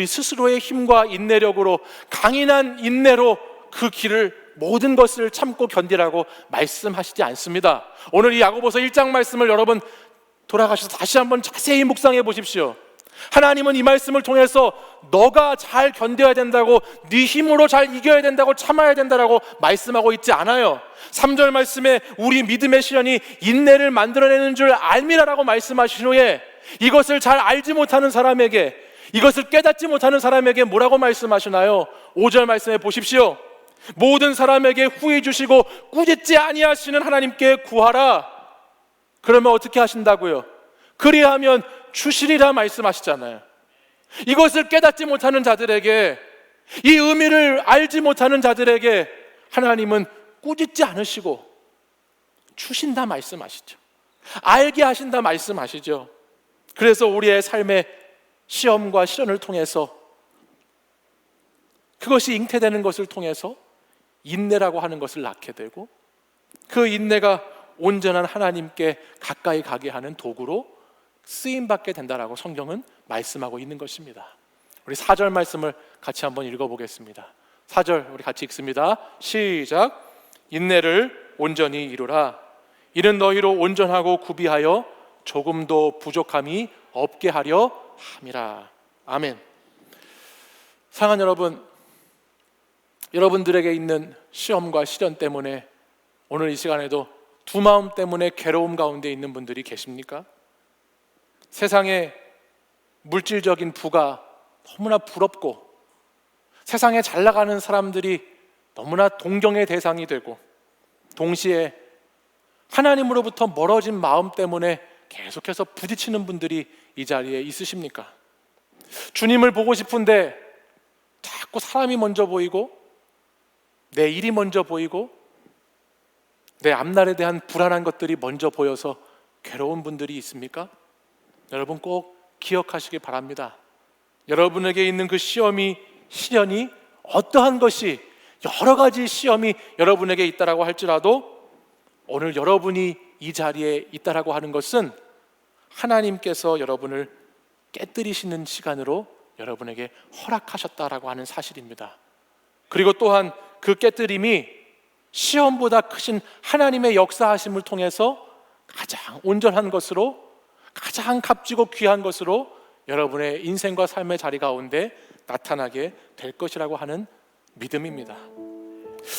스스로의 힘과 인내력으로, 강인한 인내로 그 길을, 모든 것을 참고 견디라고 말씀하시지 않습니다. 오늘 이 야고보서 1장 말씀을 여러분 돌아가셔서 다시 한번 자세히 묵상해 보십시오. 하나님은 이 말씀을 통해서 너가 잘 견뎌야 된다고, 네 힘으로 잘 이겨야 된다고, 참아야 된다라고 말씀하고 있지 않아요. 3절 말씀에 우리 믿음의 시련이 인내를 만들어내는 줄 알미라라고 말씀하신 후에 이것을 잘 알지 못하는 사람에게, 이것을 깨닫지 못하는 사람에게 뭐라고 말씀하시나요? 5절 말씀에 보십시오. 모든 사람에게 후히 주시고 꾸짖지 아니하시는 하나님께 구하라. 그러면 어떻게 하신다고요? 그리하면 주시리라 말씀하시잖아요. 이것을 깨닫지 못하는 자들에게, 이 의미를 알지 못하는 자들에게 하나님은 꾸짖지 않으시고 주신다 말씀하시죠. 알게 하신다 말씀하시죠. 그래서 우리의 삶의 시험과 시련을 통해서, 그것이 잉태되는 것을 통해서 인내라고 하는 것을 낳게 되고, 그 인내가 온전한 하나님께 가까이 가게 하는 도구로 쓰임받게 된다라고 성경은 말씀하고 있는 것입니다. 우리 4절 말씀을 같이 한번 읽어보겠습니다. 4절 우리 같이 읽습니다. 시작. 인내를 온전히 이루라. 이는 너희로 온전하고 구비하여 조금도 부족함이 없게 하려 함이라. 아멘. 사랑하는 여러분, 여러분들에게 있는 시험과 시련 때문에 오늘 이 시간에도 두 마음 때문에 괴로움 가운데 있는 분들이 계십니까? 세상의 물질적인 부가 너무나 부럽고, 세상에 잘 나가는 사람들이 너무나 동경의 대상이 되고, 동시에 하나님으로부터 멀어진 마음 때문에 계속해서 부딪히는 분들이 이 자리에 있으십니까? 주님을 보고 싶은데 자꾸 사람이 먼저 보이고, 내 일이 먼저 보이고, 내 앞날에 대한 불안한 것들이 먼저 보여서 괴로운 분들이 있습니까? 여러분 꼭 기억하시기 바랍니다. 여러분에게 있는 그 시련이 어떠한 것이, 여러 가지 시험이 여러분에게 있다라고 할지라도 오늘 여러분이 이 자리에 있다라고 하는 것은 하나님께서 여러분을 깨뜨리시는 시간으로 여러분에게 허락하셨다라고 하는 사실입니다. 그리고 또한 그 깨뜨림이 시험보다 크신 하나님의 역사하심을 통해서 가장 온전한 것으로, 가장 값지고 귀한 것으로 여러분의 인생과 삶의 자리 가운데 나타나게 될 것이라고 하는 믿음입니다.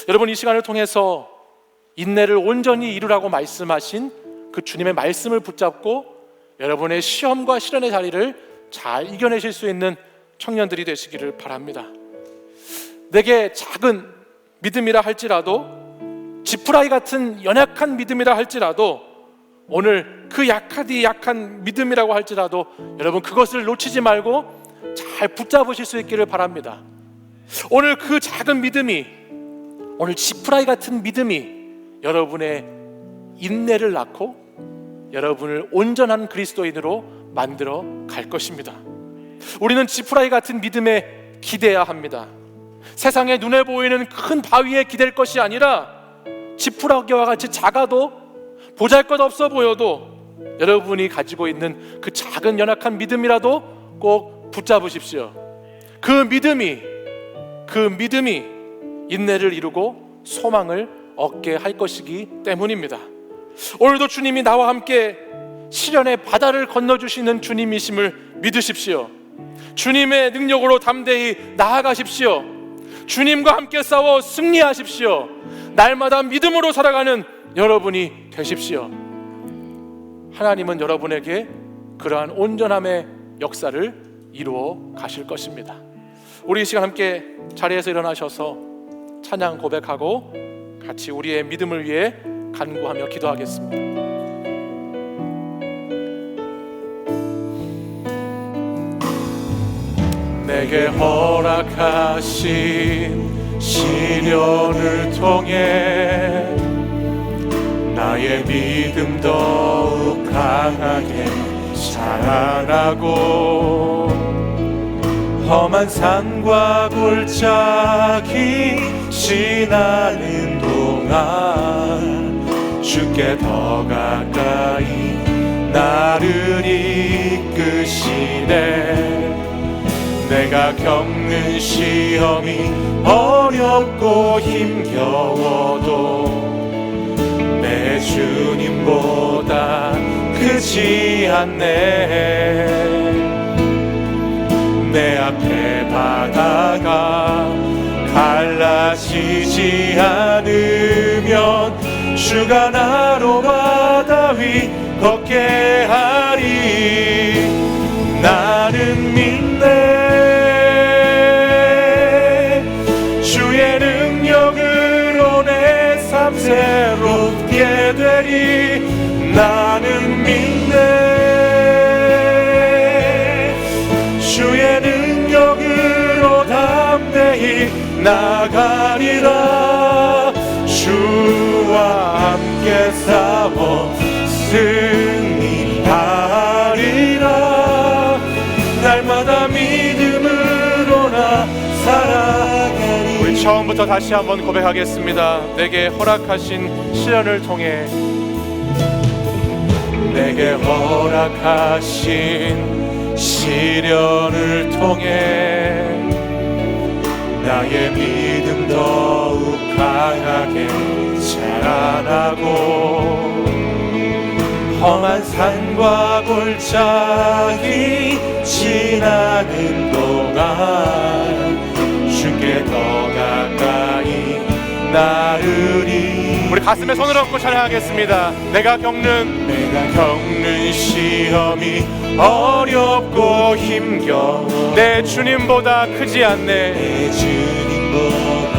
여러분, 이 시간을 통해서 인내를 온전히 이루라고 말씀하신 그 주님의 말씀을 붙잡고 여러분의 시험과 시련의 자리를 잘 이겨내실 수 있는 청년들이 되시기를 바랍니다. 내게 작은 믿음이라 할지라도, 지푸라기 같은 연약한 믿음이라 할지라도, 오늘 그 약한 믿음이라고 할지라도 여러분 그것을 놓치지 말고 잘 붙잡으실 수 있기를 바랍니다. 오늘 그 작은 믿음이, 오늘 지푸라기 같은 믿음이 여러분의 인내를 낳고 여러분을 온전한 그리스도인으로 만들어 갈 것입니다. 우리는 지푸라기 같은 믿음에 기대해야 합니다. 세상에 눈에 보이는 큰 바위에 기댈 것이 아니라 지푸라기와 같이 작아도 보잘것없어 보여도 여러분이 가지고 있는 그 작은 연약한 믿음이라도 꼭 붙잡으십시오. 그 믿음이 인내를 이루고 소망을 얻게 할 것이기 때문입니다. 오늘도 주님이 나와 함께 시련의 바다를 건너주시는 주님이심을 믿으십시오. 주님의 능력으로 담대히 나아가십시오. 주님과 함께 싸워 승리하십시오. 날마다 믿음으로 살아가는 여러분이 되십시오. 하나님은 여러분에게 그러한 온전함의 역사를 이루어 가실 것입니다. 우리 이 시간 함께 자리에서 일어나셔서 찬양 고백하고 같이 우리의 믿음을 위해 간구하며 기도하겠습니다. 내게 허락하신 시련을 통해 나의 믿음 더욱 강하게 자라나고 험한 산과 골짜기 지나는 동안 주께 더 가까이 나를 이끄시네. 내가 겪는 시험이 어렵고 힘겨워도 내 주님보다 크지 않네. 내 앞에 바다가 갈라지지 않으면 주가 나로 바다 위 걷게 하리. 나는 믿네. 주의 능력으로 내 삶 새롭게 되리. 나는 믿네. 주의 능력으로 담대히 나가리라. 주와 함께 싸워 승리하리라. 날마다 믿음으로 나 살아가리. 우리 처음부터 다시 한번 고백하겠습니다. 내게 허락하신 시련을 통해, 내게 허락하신 시련을 통해 나의 믿음 더욱 강하게 자라나고 험한 산과 골짜기 지나는 동안 주께 더 가까이 나르리. 우리 가슴에 손을 얹고 찬양하겠습니다. 내가 겪는 시험이 어렵고 힘겨워 내 주님보다 크지 않네. 내 주님보다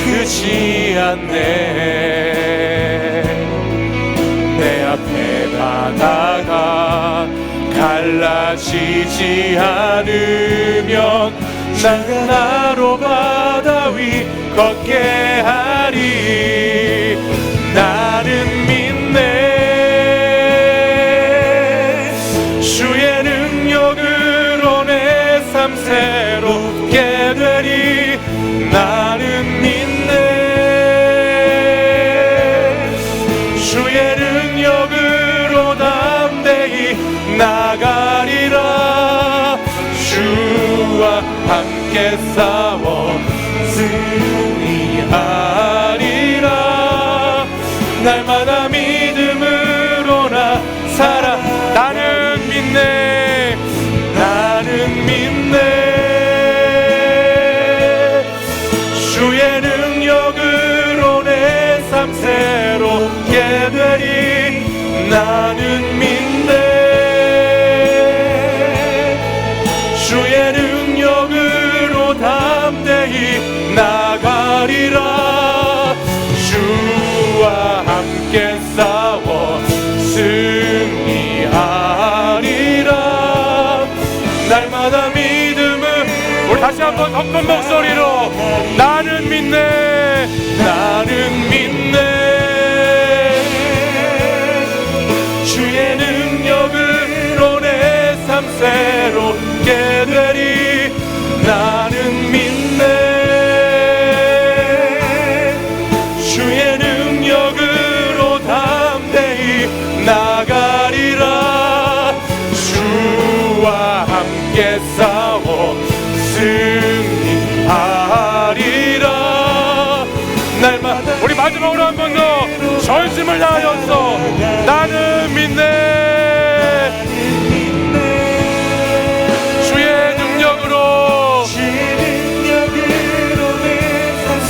크지 않네. 내 앞에 바다가 갈라지지 않으면 난 나로 바다 위 걷게 하리. 나는 믿네. 주의 능력으로 내 삶 새롭게 되리. 나는 믿네. 주의 능력으로 담대히 나가리라. 주와 함께 싸워 승리하리라. 날마다 믿음으로 나 살아. 나는 믿네. 나는 믿네. 주의 능력으로 내 삶 새롭게 되리. 나는 믿네. 주의 능력으로 담대히 나가리라. 주와 함께 싸워 승리하리라. 날마다 믿음을 우리 다시 한번 더 큰 목소리로 나는 믿네. 나는 믿네. 주의 능력으로 내 삶 새롭게 되리. 나는 믿네. 주의 능력으로 담대히 나가리라. 주와 함께 싸워 승리하리라. 날마다 우리 마지막으로 한 번 더 전심을 다하여서 나는 믿네. 주의 능력으로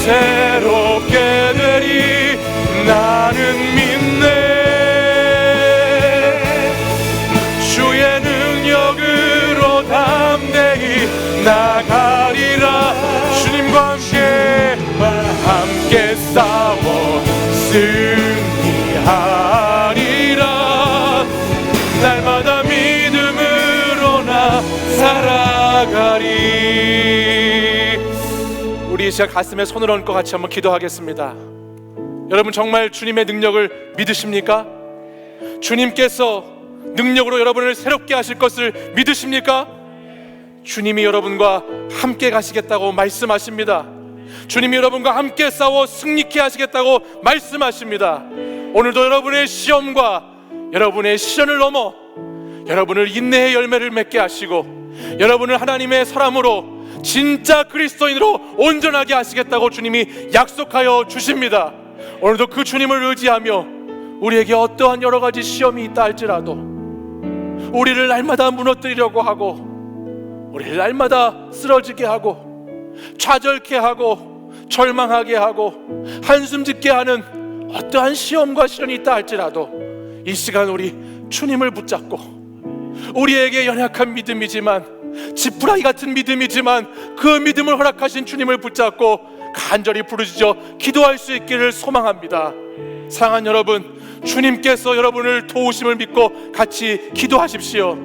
새롭게 되리. 나는 믿네. 주의 능력으로 담대히 나가리라. 주님과 함께 싸워 승리하리라. 날마다 믿음으로 나 살아가리. 우리 이 시간 가슴에 손을 얹고 같이 한번 기도하겠습니다. 여러분 정말 주님의 능력을 믿으십니까? 주님께서 능력으로 여러분을 새롭게 하실 것을 믿으십니까? 주님이 여러분과 함께 가시겠다고 말씀하십니다. 주님이 여러분과 함께 싸워 승리케 하시겠다고 말씀하십니다. 오늘도 여러분의 시험과 여러분의 시련을 넘어 여러분을 인내의 열매를 맺게 하시고 여러분을 하나님의 사람으로 진짜 그리스도인으로 온전하게 하시겠다고 주님이 약속하여 주십니다. 오늘도 그 주님을 의지하며 우리에게 어떠한 여러 가지 시험이 있다 할지라도 우리를 날마다 무너뜨리려고 하고 우리를 날마다 쓰러지게 하고 좌절케 하고 절망하게 하고 한숨 짓게 하는 어떠한 시험과 시련이 있다 할지라도 이 시간 우리 주님을 붙잡고 우리에게 연약한 믿음이지만 지푸라기 같은 믿음이지만 그 믿음을 허락하신 주님을 붙잡고 간절히 부르짖어 기도할 수 있기를 소망합니다. 사랑하는 여러분, 주님께서 여러분을 도우심을 믿고 같이 기도하십시오.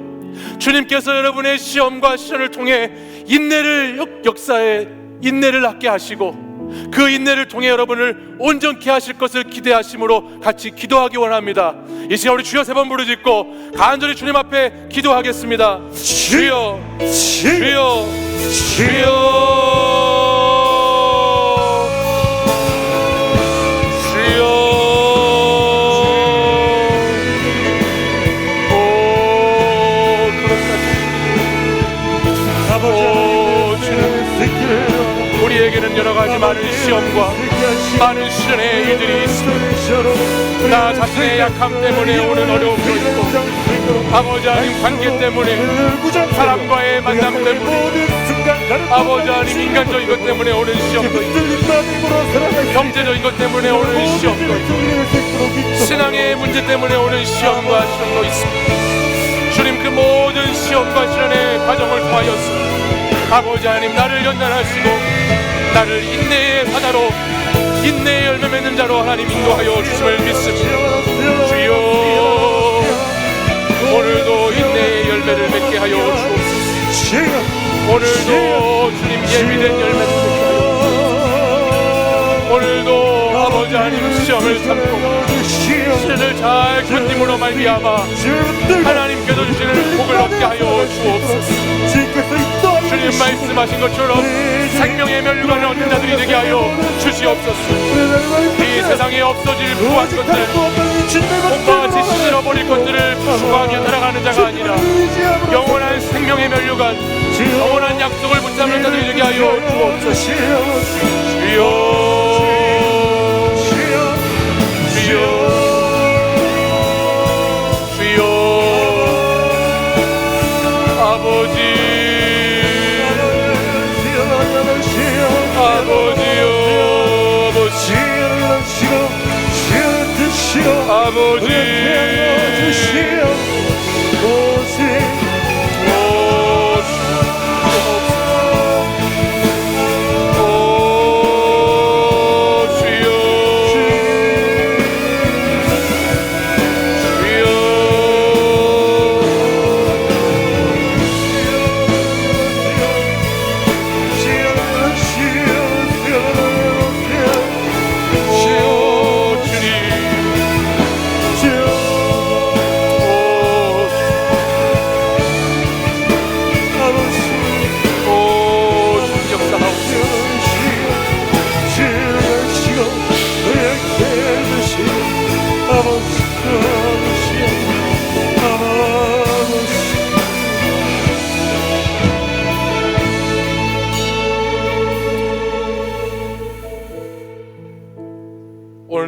주님께서 여러분의 시험과 시련을 통해 인내를 역사에 인내를 낳게 하시고 그 인내를 통해 여러분을 온전케 하실 것을 기대하심으로 같이 기도하기 원합니다. 이 시간 우리 주여 3번 부르짖고 간절히 주님 앞에 기도하겠습니다. 주여, 주여, 주여, 우리에게는 여러 가지 많은 시험과 많은 시련의 일들이 있습니다. 나 자신의 약함 때문에 오는 어려움도 있고 아버지 하나님 관계 때문에 사람과의 만남 때문에 아버지 하나님 인간적인 것 때문에 오는 시험도 있고 경제적인 것 때문에 오는 시험도 있고 신앙의 문제 때문에 오는 시험과 시련도 있습니다. 주님 그 모든 시험과 시련의 과정을 통하여서 아버지 하나님 나를 연단하시고 나를 인내의 사자로 인내의 열매 맺는 자로 하나님 인도하여 주심을 믿습니다. 주여 오늘도 인내의 열매를 맺게 하여 주옵소서. 오늘도 주님 예비된 열매를 맺게 하여 주옵소서. 오늘도 아버지 하나님 시험을 참고 시련을 잘 견딤으로 말미암아 하나님께서 주시는 복을 얻게 하여 주옵소서. 주님 말씀하신 것처럼 생명의 멸류관을 얻는 자들이 되게 하여 주시옵소서. 이 세상에 없어질 부한 것들 몸과 같이 시들어버릴 것들을 추구하며 살아가는 자가 아니라 영원한 생명의 멸류관 영원한 약속을 붙잡는 자들이 되게 하여 주옵소서. 주여 주여 주여 아버지 아버지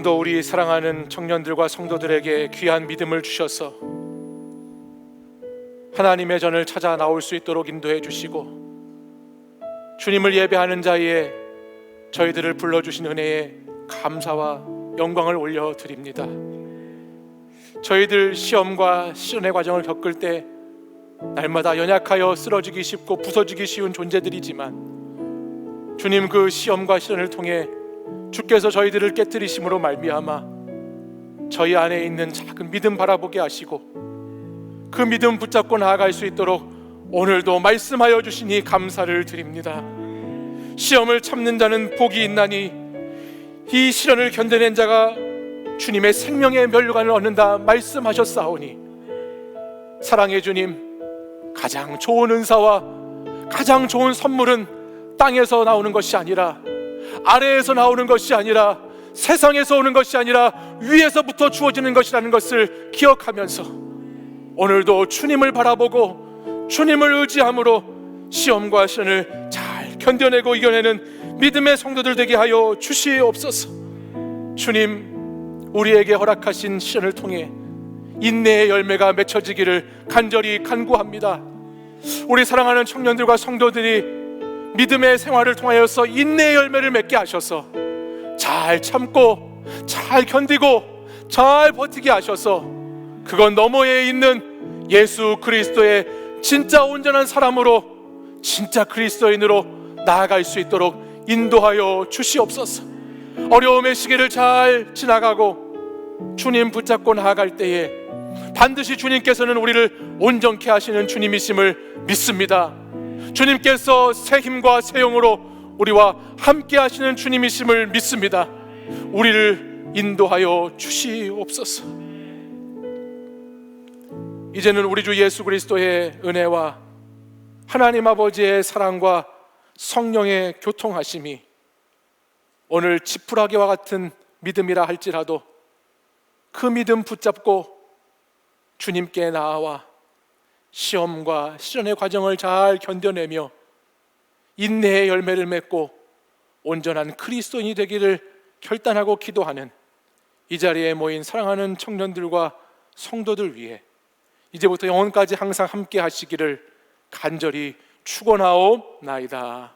오늘도 우리 사랑하는 청년들과 성도들에게 귀한 믿음을 주셔서 하나님의 전을 찾아 나올 수 있도록 인도해 주시고 주님을 예배하는 자리에 저희들을 불러주신 은혜에 감사와 영광을 올려드립니다. 저희들 시험과 시련의 과정을 겪을 때 날마다 연약하여 쓰러지기 쉽고 부서지기 쉬운 존재들이지만 주님 그 시험과 시련을 통해 주께서 저희들을 깨뜨리심으로 말미암아 저희 안에 있는 작은 믿음 바라보게 하시고 그 믿음 붙잡고 나아갈 수 있도록 오늘도 말씀하여 주시니 감사를 드립니다. 시험을 참는 자는 복이 있나니 이 시련을 견뎌낸 자가 주님의 생명의 면류관을 얻는다 말씀하셨사오니, 사랑의 주님, 가장 좋은 은사와 가장 좋은 선물은 땅에서 나오는 것이 아니라, 아래에서 나오는 것이 아니라, 세상에서 오는 것이 아니라 위에서부터 주어지는 것이라는 것을 기억하면서 오늘도 주님을 바라보고 주님을 의지함으로 시험과 시련을 잘 견뎌내고 이겨내는 믿음의 성도들 되게 하여 주시옵소서. 주님, 우리에게 허락하신 시련을 통해 인내의 열매가 맺혀지기를 간절히 간구합니다. 우리 사랑하는 청년들과 성도들이 믿음의 생활을 통하여서 인내의 열매를 맺게 하셔서 잘 참고 잘 견디고 잘 버티게 하셔서 그건 너머에 있는 예수 그리스도의 진짜 온전한 사람으로, 진짜 그리스도인으로 나아갈 수 있도록 인도하여 주시옵소서. 어려움의 시기를 잘 지나가고 주님 붙잡고 나아갈 때에 반드시 주님께서는 우리를 온전케 하시는 주님이심을 믿습니다. 주님께서 새 힘과 새 영으로 우리와 함께 하시는 주님이심을 믿습니다. 우리를 인도하여 주시옵소서. 이제는 우리 주 예수 그리스도의 은혜와 하나님 아버지의 사랑과 성령의 교통하심이 오늘 지푸라기와 같은 믿음이라 할지라도 그 믿음 붙잡고 주님께 나아와 시험과 시련의 과정을 잘 견뎌내며 인내의 열매를 맺고 온전한 그리스도인이 되기를 결단하고 기도하는 이 자리에 모인 사랑하는 청년들과 성도들 위해 이제부터 영원까지 항상 함께 하시기를 간절히 축원하옵나이다.